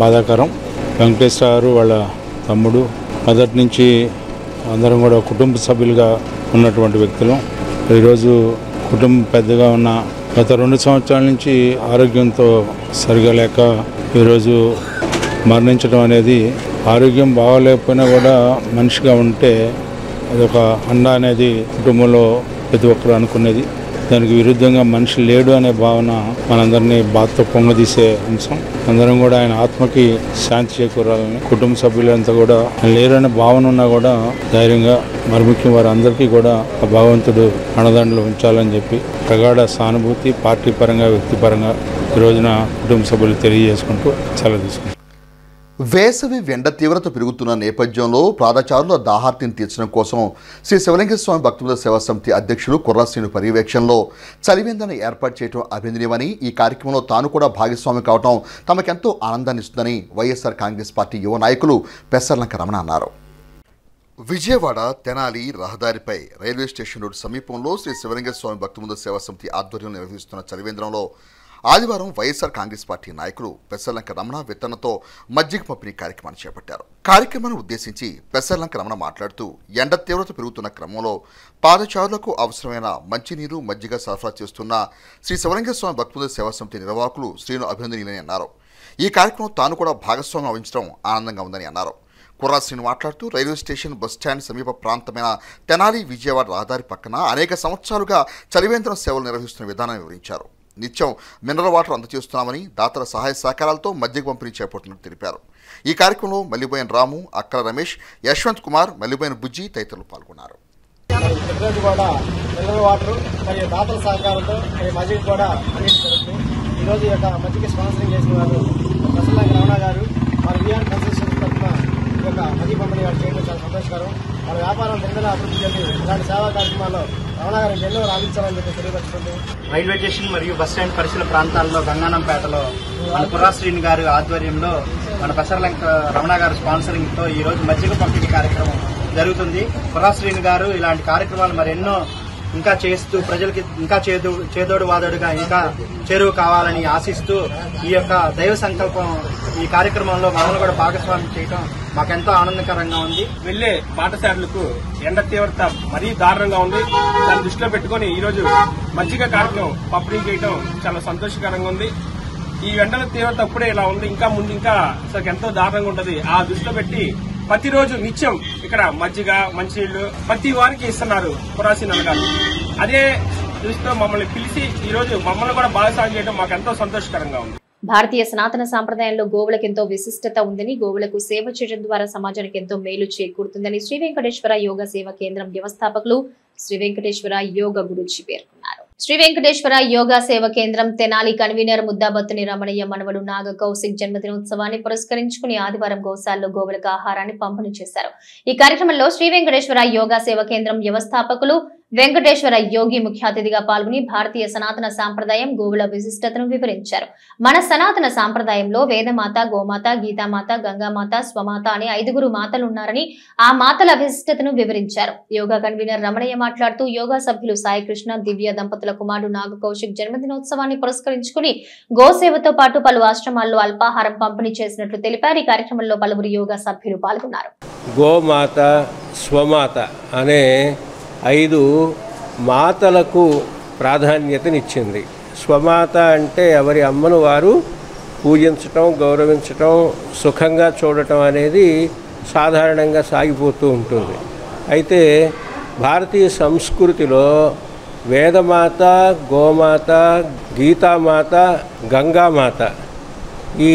Speaker 18: బాధాకరం. వెంకటేశ్వర గారు వాళ్ళ తమ్ముడు, మొదటి నుంచి అందరం కూడా కుటుంబ సభ్యులుగా ఉన్నటువంటి వ్యక్తులు. ఈరోజు కుటుంబం పెద్దగా ఉన్న గత 2 సంవత్సరాల నుంచి ఆరోగ్యంతో సరిగా లేక ఈరోజు మరణించడం అనేది, ఆరోగ్యం బాగోలేకపోయినా కూడా మనిషిగా ఉంటే అదొక అండ అనేది కుటుంబంలో ప్రతి ఒక్కరు అనుకునేది. దానికి విరుద్ధంగా మనిషి లేడు అనే భావన మనందరినీ బాధతో పొంగదీసే అంశం. అందరం కూడా ఆయన ఆత్మకి శాంతి చేకూరాలని, కుటుంబ సభ్యులంతా కూడా లేరు అనే భావన ఉన్నా కూడా ధైర్యంగా, మరి ముఖ్యం వారు అందరికీ కూడా ఆ భగవంతుడు అండదండలు ఉంచాలని చెప్పి ప్రగాఢ సానుభూతి పార్టీ పరంగా, వ్యక్తిపరంగా ఈ రోజున కుటుంబ సభ్యులు తెలియజేసుకుంటూ సెలవు తీసుకుంటారు.
Speaker 17: వేసవి ఎండ తీవ్రత పెరుగుతున్న నేపథ్యంలో పాదచారుల దాహార్తిని తీర్చడం కోసం శ్రీ శివలింగ స్వామి భక్తుల సేవా సమితి అధ్యక్షులు కుర్రాశ్రీను పర్యవేక్షణలో చలివేంద్రాన్ని ఏర్పాటు చేయడం అభినందనీయమని, ఈ కార్యక్రమంలో తాను కూడా భాగస్వామి కావడం తమకెంతో ఆనందాన్ని ఇస్తుందని వైఎస్ఆర్ కాంగ్రెస్ పార్టీ యువ నాయకులు పెసర్లంక రమణ అన్నారు. విజయవాడ తెనాలి రహదారిపై రైల్వే స్టేషన్ రోడ్డు సమీపంలో శ్రీ శివలింగ స్వామి భక్తుల సేవా సమితి ఆధ్వర్యంలో నిర్వహిస్తున్న చలివేంద్రంలో ఆదివారం వైఎస్ఆర్ కాంగ్రెస్ పార్టీ నాయకులు పెసర్లంక రమణ విత్తనతో మజ్జిగ పంపిణీ కార్యక్రమాన్ని చేపట్టారు. కార్యక్రమాన్ని ఉద్దేశించి పెసర్లంక రమణ మాట్లాడుతూ ఎండ తీవ్రత పెరుగుతున్న క్రమంలో పాదచారులకు అవసరమైన మంచినీరు, మజ్జిగ సరఫరా చేస్తున్న శ్రీ శివలింగ స్వామి భక్తుల సేవా సమితి నిర్వాహకులు శ్రీను అభినందనీయులని అన్నారు. ఈ కార్యక్రమం తాను కూడా భాగస్వామ్యం వహించడం ఆనందంగా ఉందని అన్నారు. కుర్రాశ్రీను మాట్లాడుతూ రైల్వే స్టేషన్, బస్టాండ్ సమీప ప్రాంతమైన తెనాలి విజయవాడ రహదారి పక్కన అనేక సంవత్సరాలుగా చలివేంద్రం సేవలు నిర్వహిస్తున్న విధానాన్ని వివరించారు. నిత్యం మినరల్ వాటర్ అందజేస్తున్నామని, దాతల సహాయ సహకారాలతో మజ్జిగ పంపిణీ చేపడుతున్నట్టు తెలిపారు. ఈ కార్యక్రమంలో మల్లిబోయిన రాము, అక్కల రమేష్, యశ్వంత్ కుమార్, మల్లిబోయిన బుజ్జి తదితరులు పాల్గొన్నారు.
Speaker 3: ప్రతిరోజు కూడా మినరల్ వాటర్ మరియు దాతల సహకారంతో మజ్జిగ కూడా అందించబడుతుంది. ఈరోజు ఈ యొక్క మజ్జిగ స్పాన్సరింగ్ చేసిన వారు పెసర్లంక రమణ గారు, వారి విఆర్ కన్స్ట్రక్షన్ తరఫున ఈ యొక్క మజ్జిగ పంపిణీ వారు చేయడం చాలా సంతోషకరం. వాళ్ళ వ్యాపారం దినదిన అభివృద్ధి చెంది ఇలాంటి సేవా కార్యక్రమాల్లో రమణ గారు ఎన్నో రాణించాలని చెప్పి తెలియపరుస్తుంది.
Speaker 23: రైల్వే స్టేషన్ మరియు బస్టాండ్ పరిసర ప్రాంతాల్లో గంగానంపేటలో మన కుర్రాశ్రీని గారి ఆధ్వర్యంలో మన పెసర్లంక రమణ గారు స్పాన్సరింగ్ తో ఈ రోజు మజ్జిగ పంపిణీ కార్యక్రమం జరుగుతుంది. కుర్రాశ్రీని గారు ఇలాంటి కార్యక్రమాలు మరెన్నో ఇంకా చేస్తూ ప్రజలకి ఇంకా చేదోడు వాదోడుగా ఇంకా చేరువ కావాలని ఆశిస్తూ ఈ యొక్క దైవ సంకల్పం ఈ కార్యక్రమంలో మమ్మల్ని కూడా భాగస్వామ్యం చేయడం మాకెంతో ఆనందకరంగా ఉంది.
Speaker 24: వెళ్లే పాఠశాలలకు ఎండ తీవ్రత మరీ దారుణంగా ఉంది. దాన్ని దృష్టిలో పెట్టుకుని ఈ రోజు మజ్జిగ కార్యక్రమం పంపిణీ చేయడం చాలా సంతోషకరంగా ఉంది. ఈ ఎండల తీవ్రత అప్పుడే ఇలా ఉంది, ఇంకా ముందు ఇంకా అసలు ఎంతో దారుణంగా ఉంటుంది. ఆ దృష్టిలో పెట్టి ప్రతిరోజు నిత్యం ఇక్కడ మజ్జిగ మంచినీళ్లు ప్రతి వారికి ఇస్తున్నారు పురాసి నల్లగారు. అదే దృష్టితో మమ్మల్ని పిలిచి ఈ రోజు మమ్మల్ని కూడా భాగస్వామ్యం చేయడం మాకు ఎంతో సంతోషకరంగా ఉంది.
Speaker 1: భారతీయ సనాతన సాంప్రదాయంలో గోవులకు ఎంతో విశిష్టత ఉందని, గోవులకు సేవ చేయడం ద్వారా సమాజానికి ఎంతో మేలు చేకూరుతుందని శ్రీ వెంకటేశ్వర యోగా సేవా కేంద్రం వ్యవస్థాపకులు శ్రీ వెంకటేశ్వర యోగ గురుజీ పేర్కొన్నారు. శ్రీ వెంకటేశ్వర యోగా సేవ కేంద్రం తెనాలి కన్వీనర్ ముద్దాబత్తుని రమణయ్య మనవడు నాగ కౌశిక్ జన్మదినోత్సవాన్ని పురస్కరించుకుని ఆదివారం గోశాలలో గోవులకు ఆహారాన్ని పంపిణీ చేశారు. ఈ కార్యక్రమంలో శ్రీ వెంకటేశ్వర యోగా సేవ కేంద్రం వ్యవస్థాపకులు వెంకటేశ్వర యోగి ముఖ్య అతిథిగా పాల్గొని భారతీయ సనాతన సాంప్రదాయం గోవుల విశిష్టతను వివరించారు. మన సనాతన సాంప్రదాయంలో వేదమాత, గోమాత, గీతామాత, గంగామాత, స్వమాత అనే 5 మాతలున్నారని, ఆ మాతల విశిష్టతను వివరించారు. యోగా కన్వీనర్ రమణయ్య మాట్లాడుతూ యోగా సభ్యులు సాయి కృష్ణ, దివ్య దంపతుల కుమారుడు నాగ కౌశిక్ జన్మదినోత్సవాన్ని పురస్కరించుకుని గోసేవతో పాటు పలు ఆశ్రమాల్లో అల్పాహారం పంపిణీ చేసినట్లు తెలిపారు. ఈ కార్యక్రమంలో పలువురు యోగా సభ్యులు పాల్గొన్నారు.
Speaker 4: గోమాత, స్వమాత అనే 5 మాతలకు ప్రాధాన్యతనిచ్చింది. స్వమాత అంటే ఎవరి అమ్మను వారు పూజించటం, గౌరవించటం, సుఖంగా చూడటం అనేది సాధారణంగా సాగిపోతూ ఉంటుంది. అయితే భారతీయ సంస్కృతిలో వేదమాత, గోమాత, గీతామాత, గంగామాత ఈ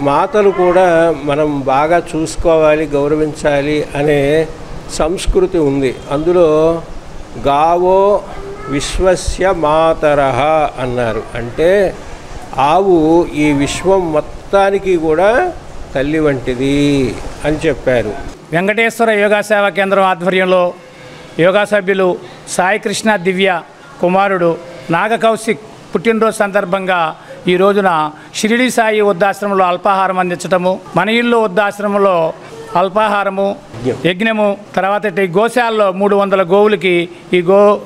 Speaker 4: మాతలు కూడా మనం బాగా చూసుకోవాలి, గౌరవించాలి అనే సంస్కృతి ఉంది. అందులో గావో విశ్వస్య మాతరః అన్నారు. అంటే ఆవు ఈ విశ్వం మొత్తానికి కూడా తల్లి వంటిది అని చెప్పారు.
Speaker 6: వెంకటేశ్వర యోగా సేవా కేంద్రం ఆధ్వర్యంలో యోగా సభ్యులు సాయి కృష్ణ, దివ్య కుమారుడు నాగ కౌశిక్ పుట్టినరోజు సందర్భంగా ఈ రోజున షిరిడి సాయి వృద్ధాశ్రమంలో అల్పాహారం అందించటము, మన ఇల్లు వృద్ధాశ్రమంలో అల్పాహారము, యజ్ఞము, తర్వాత గోశాలలో 300 గోవులకి ఈ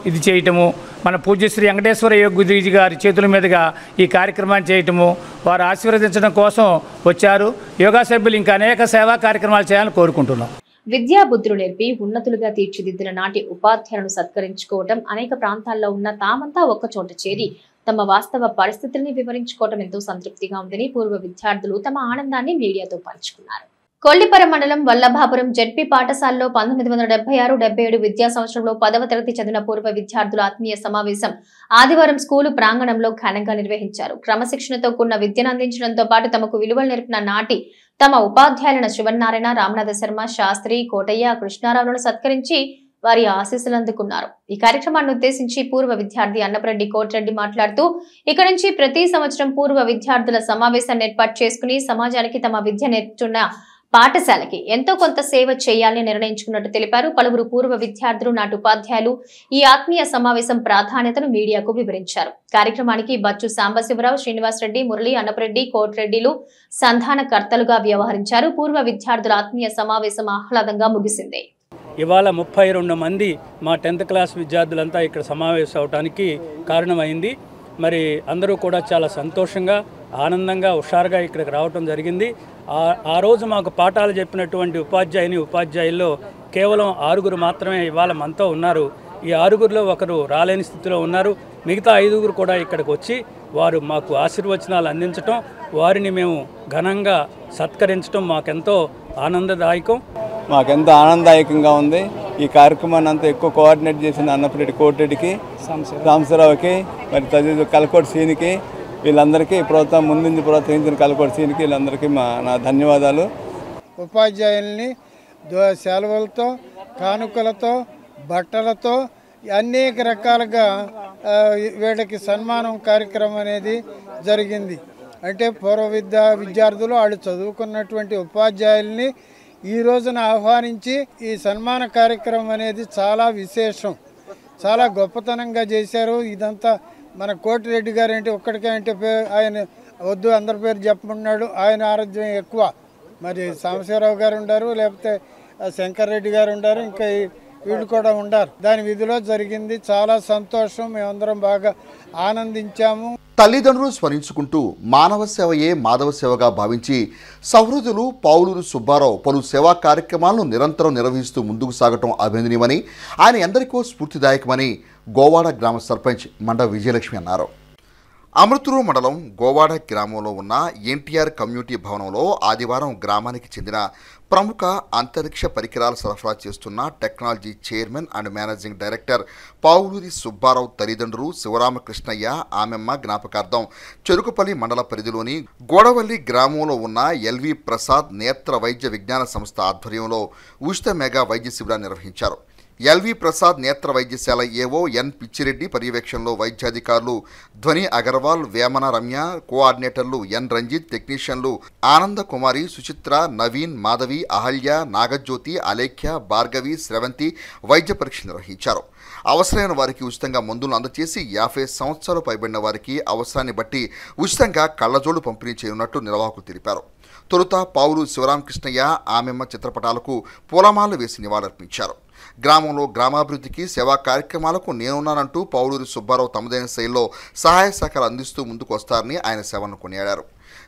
Speaker 6: ఇది చేయటము, మన పూజ్యశ్రీ వెంకటేశ్వర యోగ గురుజీ గారి చేతుల మీదుగా ఈ కార్యక్రమాన్ని చేయటము, వారు ఆశీర్వదించడం కోసం వచ్చారు. యోగా సభ్యులు ఇంకా అనేక సేవా కార్యక్రమాలు చేయాలని కోరుకుంటున్నాం.
Speaker 1: విద్యా బుద్ధులు నేర్పి ఉన్నతులుగా తీర్చిదిద్దిన నాటి ఉపాధ్యాయులను సత్కరించుకోవటం, అనేక ప్రాంతాల్లో ఉన్న తామంతా ఒక్కచోట చేరి తమ వాస్తవ పరిస్థితుల్ని వివరించుకోవటం ఎంతో సంతృప్తిగా ఉందని పూర్వ విద్యార్థులు తమ ఆనందాన్ని మీడియాతో పంచుకున్నారు. కొల్లిపర మండలం వల్లభాపురం జెడ్పీ పాఠశాలలో 1976-77 విద్యా సంవత్సరంలో 10వ తరగతి చదివిన పూర్వ విద్యార్థుల ఆత్మీయ సమావేశం ఆదివారం స్కూలు ప్రాంగణంలో ఘనంగా నిర్వహించారు. క్రమశిక్షణతో కూడిన విద్యను అందించడంతో పాటు తమకు విలువలు నేర్పిన నాటి తమ ఉపాధ్యాయులైన శివనారాయణ, రామనాథ శర్మ, శాస్త్రి, కోటయ్య, కృష్ణారావులను సత్కరించి వారి ఆశీస్సులు అందుకున్నారు. ఈ కార్యక్రమాన్ని ఉద్దేశించి పూర్వ విద్యార్థి అన్నపరెడ్డి కోటిరెడ్డి మాట్లాడుతూ ఇక నుంచి ప్రతి సంవత్సరం పూర్వ విద్యార్థుల సమావేశాన్ని ఏర్పాటు చేసుకుని సమాజానికి తమ విద్య నేర్పుతున్న పాఠశాలకి ఎంతో కొంత సేవ చేయాలని నిర్ణయించుకున్నట్టు తెలిపారు. పలువురు పూర్వ విద్యార్థులు, నాటి ఉపాధ్యాయులు ఈ ఆత్మీయ సమావేశం ప్రాధాన్యతను మీడియాకు వివరించారు. కార్యక్రమానికి బచ్చు సాంబశివరావు, శ్రీనివాస్ రెడ్డి, మురళి, అన్నపరెడ్డి, కోటిరెడ్డిలు సంధానకర్తలుగా వ్యవహరించారు. పూర్వ విద్యార్థుల ఆత్మీయ సమావేశం ఆహ్లాదంగా ముగిసింది.
Speaker 7: ఇవాళ 32 మంది మా 10th క్లాస్ విద్యార్థులంతా ఇక్కడ సమావేశం అవడానికి కారణమైంది. మరి అందరూ కూడా చాలా సంతోషంగా, ఆనందంగా, హుషారుగా ఇక్కడికి రావటం జరిగింది. ఆ రోజు మాకు పాఠాలు చెప్పినటువంటి ఉపాధ్యాయుల్లో కేవలం 6 మాత్రమే ఇవాళ మనతో ఉన్నారు. ఈ 6లో ఒకరు రాలేని స్థితిలో ఉన్నారు. మిగతా 5 కూడా ఇక్కడికి వచ్చి వారు మాకు ఆశీర్వచనాలు అందించటం, వారిని మేము ఘనంగా సత్కరించడం మాకెంతో ఆనందదాయకం.
Speaker 8: మాకెంతో ఆనందదాయకంగా ఉంది. ఈ కార్యక్రమాన్ని అంతా ఎక్కువ కోఆర్డినేట్ చేసిన అన్నపరెడ్డి కోటిరెడ్డికి, సాంబశివరావుకి, మరి తదితర కలకోటి సీనికి, వీళ్ళందరికీ ముందుంది ప్రోత్సహించిన కలకోటి సీనికి వీళ్ళందరికీ నా ధన్యవాదాలు.
Speaker 25: ఉపాధ్యాయుల్ని సెలవులతో, కానుకలతో, బట్టలతో అనేక రకాలుగా వీళ్ళకి సన్మానం కార్యక్రమం అనేది జరిగింది. అంటే పూర్వ విద్యార్థులు వాళ్ళు చదువుకున్నటువంటి ఉపాధ్యాయుల్ని ఈ రోజున ఆహ్వానించి ఈ సన్మాన కార్యక్రమం అనేది చాలా విశేషం, చాలా గొప్పతనంగా చేశారు. ఇదంతా మన కోటిరెడ్డి గారు ఏంటి ఒక్కడికే అంటే ఆయన వద్దు అందరి పేరు చెప్పమన్నాడు, ఆయన ఆరోగ్యం ఎక్కువ. మరి సాంబశివరావు గారు ఉండారు, లేకపోతే శంకర్ రెడ్డి గారు ఉండారు, ఇంకా వీళ్ళు కూడా ఉండారు. దాని విధిలో జరిగింది. చాలా సంతోషం, మేమందరం బాగా ఆనందించాము.
Speaker 17: తల్లిదండ్రులు స్మరించుకుంటూ మానవ సేవయే మాధవ సేవగా భావించి సహృదులు పావులూరు సుబ్బారావు పలు సేవా కార్యక్రమాలను నిరంతరం నిర్వహిస్తూ ముందుకు సాగటం అభినందనీయమని, ఆయన ఎందరికో స్ఫూర్తిదాయకమని గోవాడ గ్రామ సర్పంచ్ మండ విజయలక్ష్మి అన్నారు. అమృతూరు మండలం గోవాడ గ్రామంలో ఉన్న ఎన్టీఆర్ కమ్యూనిటీ భవనంలో ఆదివారం గ్రామానికి చెందిన ప్రముఖ అంతరిక్ష పరికరాలు సరఫరా చేస్తున్న technology chairman and managing director Pavuluri Subbarao తల్లిదండ్రులు శివరామకృష్ణయ్య ఆమెమ్మ జ్ఞాపకార్థం చెరుకుపల్లి మండల పరిధిలోని గోడవల్లి గ్రామంలో ఉన్న ఎల్వి ప్రసాద్ నేత్ర వైద్య విజ్ఞాన సంస్థ ఆధ్వర్యంలో ఉచిత మెగా వైద్య శిబిరాన్ని నిర్వహించారు. ఎల్వి ప్రసాద్ నేత్ర వైద్యశాల ఏవో ఎన్ పిచ్చిరెడ్డి పర్యవేక్షణలో వైద్యాధికారులు ధ్వని అగర్వాల్, వేమన రమ్య, కోఆర్డినేటర్లు ఎన్ రంజిత్, టెక్నీషియన్లు ఆనంద కుమారి, సుచిత్ర, నవీన్, మాధవి, అహల్య, నాగజ్యోతి, అలేఖ్య, భార్గవి, స్రవంతి వైద్య పరీక్ష నిర్వహించారు. అవసరమైన వారికి ఉచితంగా మందులను అందజేసి 50 సంవత్సరాలు పైబడిన వారికి అవసరాన్ని బట్టి ఉచితంగా కళ్లజోడు పంపిణీ చేయనున్నట్టు నిర్వాహకులు తెలిపారు. తొలుత పావులు శివరామకృష్ణయ్య ఆమెమ్మ చిత్రపటాలకు పూలమాలలు వేసి నివాళులర్పించారు. గ్రామంలో గ్రామాభివృద్ధికి సేవా కార్యక్రమాలకు నేనున్నానంటూ పావులూరి సుబ్బారావు తమదైన శైలిలో సహాయ సహకారాలు అందిస్తూ ముందుకు వస్తారని ఆయన సేవలను కొనియాడారు.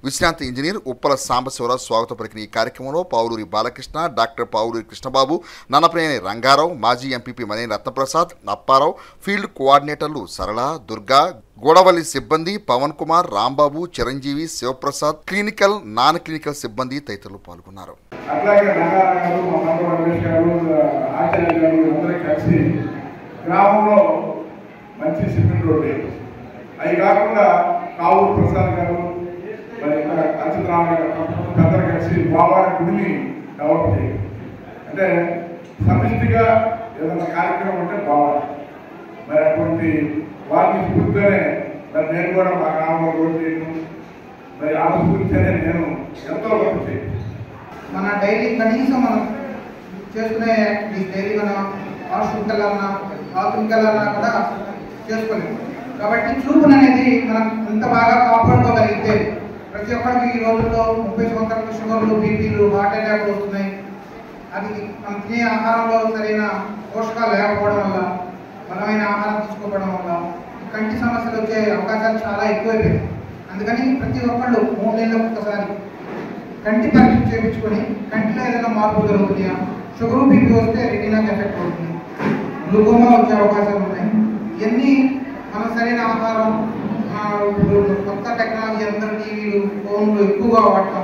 Speaker 17: విశ్రాంత ఇంజనీర్ ఉప్పల సాంబశివరావు స్వాగత పలికిన ఈ కార్యక్రమంలో పావులూరి బాలకృష్ణ, డాక్టర్ పావులూరి కృష్ణబాబు, నన్నపనేని రంగారావు, మాజీ ఎంపీపీ మనేని రత్నప్రసాద్, అప్పారావు, ఫీల్డ్ కోఆర్డినేటర్లు సరళ, దుర్గా, గోడవల్లి సిబ్బంది Pavan Kumar, Rambabu, Chiranjeevi, Sivaprasad, clinical, non clinical సిబ్బంది తదితరులు పాల్గొన్నారు.
Speaker 9: అట్లాగే రంగారావు, మా మంత్రి రమేష్ గారు, ఆచార్య గారు అందరూ కలిసి గ్రామంలో మంచి సిమెంట్ రోడ్డు, అవి కాకుండా కావూరు ప్రసాద్ గారు, మరి అచ్యుతరామయ్య గారు పెద్దలు కలిసి గోవాడ గుడిని డెవలప్ చేయాలి. అంటే సమిష్టిగా ఏదైనా కార్యక్రమం ఉంటే బాగుంది. మరి అటువంటి వారిని స్ఫూర్తిగానే మరి నేను కూడా మా గ్రామంలో రోడ్డు చేయడం, మరి ఆ స్ఫూర్తిగానే నేను ఎంతో గొప్ప చేయాలి.
Speaker 10: మన డైలీ కనీసం మనం చేసుకునే డైలీ మనం వాష్రూమ్కి వెళ్ళాలన్నా బాత్రూమ్కి వెళ్ళాలన్నా కూడా చేసుకోలేము. కాబట్టి చూపును అనేది మనం ఎంత బాగా కాపాడుకోగలిగితే ప్రతి ఒక్కరికి ఈ రోజుల్లో 30 సంవత్సరాల షుగర్లు, బీపీలు, హార్ట్ అటాక్లు వస్తున్నాయి. అది మనం తినే ఆహారంలో సరైన పోషకాలు లేకపోవడం వల్ల, బలమైన ఆహారం తీసుకోవడం వల్ల కంటి సమస్యలు వచ్చే అవకాశాలు చాలా ఎక్కువైపోయాయి. అందుకని ప్రతి ఒక్కళ్ళు 3 నెలలకు ఒకసారి కంటి పరీక్ష చేయించుకొని కంటిలో ఏదైనా మార్పులు జరుగుతున్నాయా, షుగర్, బీపీ వస్తే రెటీనాకి ఎఫెక్ట్ అవుతుంది, గ్లూకోమా వచ్చే అవకాశాలు ఉన్నాయి. ఇవన్నీ మనం సరైన ఆహారం, కొత్త టెక్నాలజీ, అందరూ టీవీలు, ఫోన్లు ఎక్కువగా వాడటం,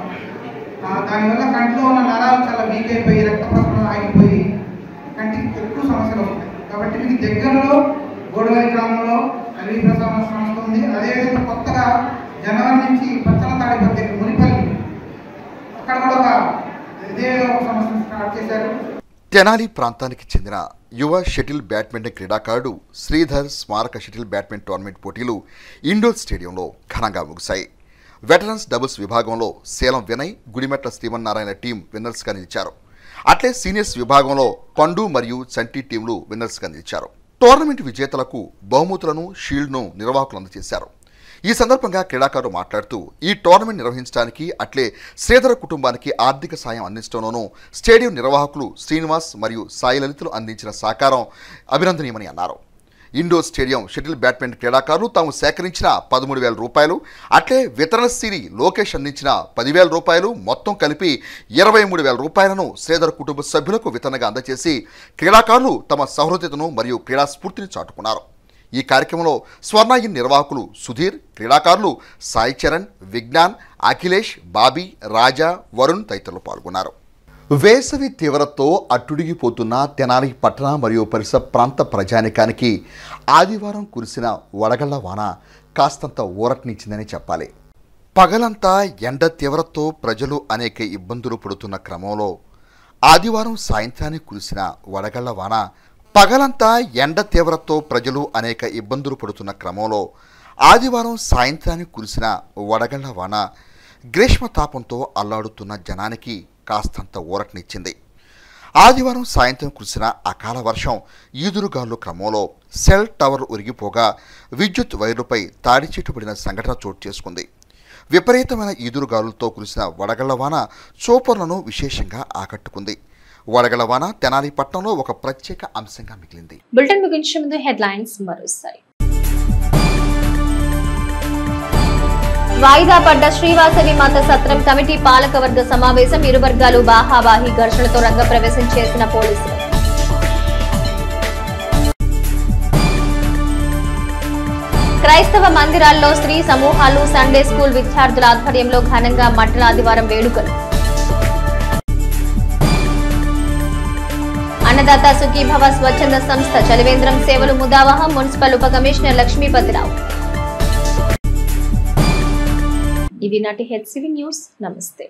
Speaker 10: దానివల్ల కంటిలో ఉన్న నరాలు చాలా వీక్ అయిపోయి రక్త ప్రసరణ ఆగిపోయి కంటికి ఎక్కువ సమస్యలు వస్తాయి. కాబట్టి మీకు దగ్గరలో గోడవల్లి గ్రామంలో ఎల్వి ప్రసాద్ సంస్థ ఉంది. అదేవిధంగా కొత్తగా జనవరి నుంచి పచ్చల తాడిపత్రి మునిపల్లి అక్కడ కూడా ఇదే ఒక సంస్థ స్టార్ట్ చేశారు.
Speaker 17: తెనాలి ప్రాంతానికి చెందిన యువ షటిల్ బ్యాడ్మింటన్ క్రీడాకారుడు శ్రీధర్ స్మారక షటిల్ బ్యాడ్మింటన్ టోర్నమెంట్ పోటీలు ఇండోర్ స్టేడియంలో ఘనంగా ముగిశాయి. వెటరన్స్ డబుల్స్ విభాగంలో సేలం వినయ్, గుడిమెట్ల శ్రీమన్నారాయణ టీం విన్నర్స్గా నిలిచారు. అట్లే సీనియర్స్ విభాగంలో పండు మరియు చంటి టీంలు విన్నర్స్గా నిలిచారు. టోర్నమెంట్ విజేతలకు బహుమతులను, షీల్డ్ను నిర్వాహకులు అందజేశారు. ఈ సందర్భంగా క్రీడాకారులు మాట్లాడుతూ ఈ టోర్నమెంట్ నిర్వహించడానికి అట్లే శ్రీధర కుటుంబానికి ఆర్థిక సాయం అందించడంలోనూ స్టేడియం నిర్వాహకులు శ్రీనివాస్ మరియు సాయి లలితులు అందించిన సహకారం అభినందనీయమని అన్నారు. ఇండోర్ స్టేడియం షటిల్ బ్యాడ్మింటన్ క్రీడాకారులు తాము సేకరించిన 13,000 రూపాయలు, అట్లే వితరణశ్రీ లోకేష్ అందించిన 10,000 రూపాయలు, మొత్తం కలిపి 23,000 రూపాయలను శ్రీధర్ కుటుంబ సభ్యులకు వితరణగా అందజేసి క్రీడాకారులు తమ సహృదయతను మరియు క్రీడా స్ఫూర్తిని చాటుకున్నారు. ఈ కార్యక్రమంలో స్వర్ణాయిన్ నిర్వాహకులు సుధీర్, క్రీడాకారులు సాయి చరణ్, విజ్ఞాన్, అఖిలేష్, బాబీ, రాజా, వరుణ్ తదితరులు పాల్గొన్నారు. వేసవి తీవ్రతతో అట్టుడిగిపోతున్న తెనాలి పట్టణ మరియు పరిసర ప్రాంత ప్రజానికానికి ఆదివారం కురిసిన వడగళ్ల వాన కాస్తంత ఊరటనిచ్చిందని చెప్పాలి. పగలంతా ఎండ తీవ్రతతో ప్రజలు అనేక ఇబ్బందులు పడుతున్న క్రమంలో ఆదివారం సాయంత్రానికి కురిసిన వడగళ్ల వాన పగలంతా ఎండ తీవ్రతతో ప్రజలు అనేక ఇబ్బందులు పడుతున్న క్రమంలో ఆదివారం సాయంత్రానికి కురిసిన వడగళ్ల వాన గ్రీష్మ తాపంతో అల్లాడుతున్న జనానికి కాస్తంత ఊరటనిచ్చింది. ఆదివారం సాయంత్రం కురిసిన అకాల వర్షం, ఈదురుగాలు క్రమంలో సెల్ టవర్ ఉరిగిపోగా విద్యుత్ వైర్లపై తాడిచెట్టుబడిన సంఘటన చోటు చేసుకుంది. విపరీతమైన ఈదురుగాలులతో కురిసిన వడగళ్ల వాన చూపర్లను విశేషంగా ఆకట్టుకుంది. వడగళ్ల వాన తెనాలి పట్టణంలో ఒక ప్రత్యేక అంశంగా మిగిలింది.
Speaker 1: బులెటిన్ ముగించే ముందు హెడ్లైన్స్ మరోసారి. వాయిదా పడ్డ శ్రీవాసవి మాత సత్రం కమిటీ పాలకవర్గ సమావేశం, ఇరు వర్గాలు బాహాబాహి ఘర్షణతో రంగప్రవేశం చేసిన పోలీసులు. క్రైస్తవ మందిరాల్లో స్త్రీ సమూహాలు సండే స్కూల్ విద్యార్థుల ఆధ్వర్యంలో ఘనంగా మట్టల ఆదివారం వేడుకలు. అన్నదాత సుఖీభవ స్వచ్ఛంద సంస్థ చలివేంద్రం సేవలు ముదావహం మున్సిపల్ ఉప కమిషనర్ లక్ష్మీపతిరావు. ఇవి నాటి హెచ్సివి న్యూస్. నమస్తే.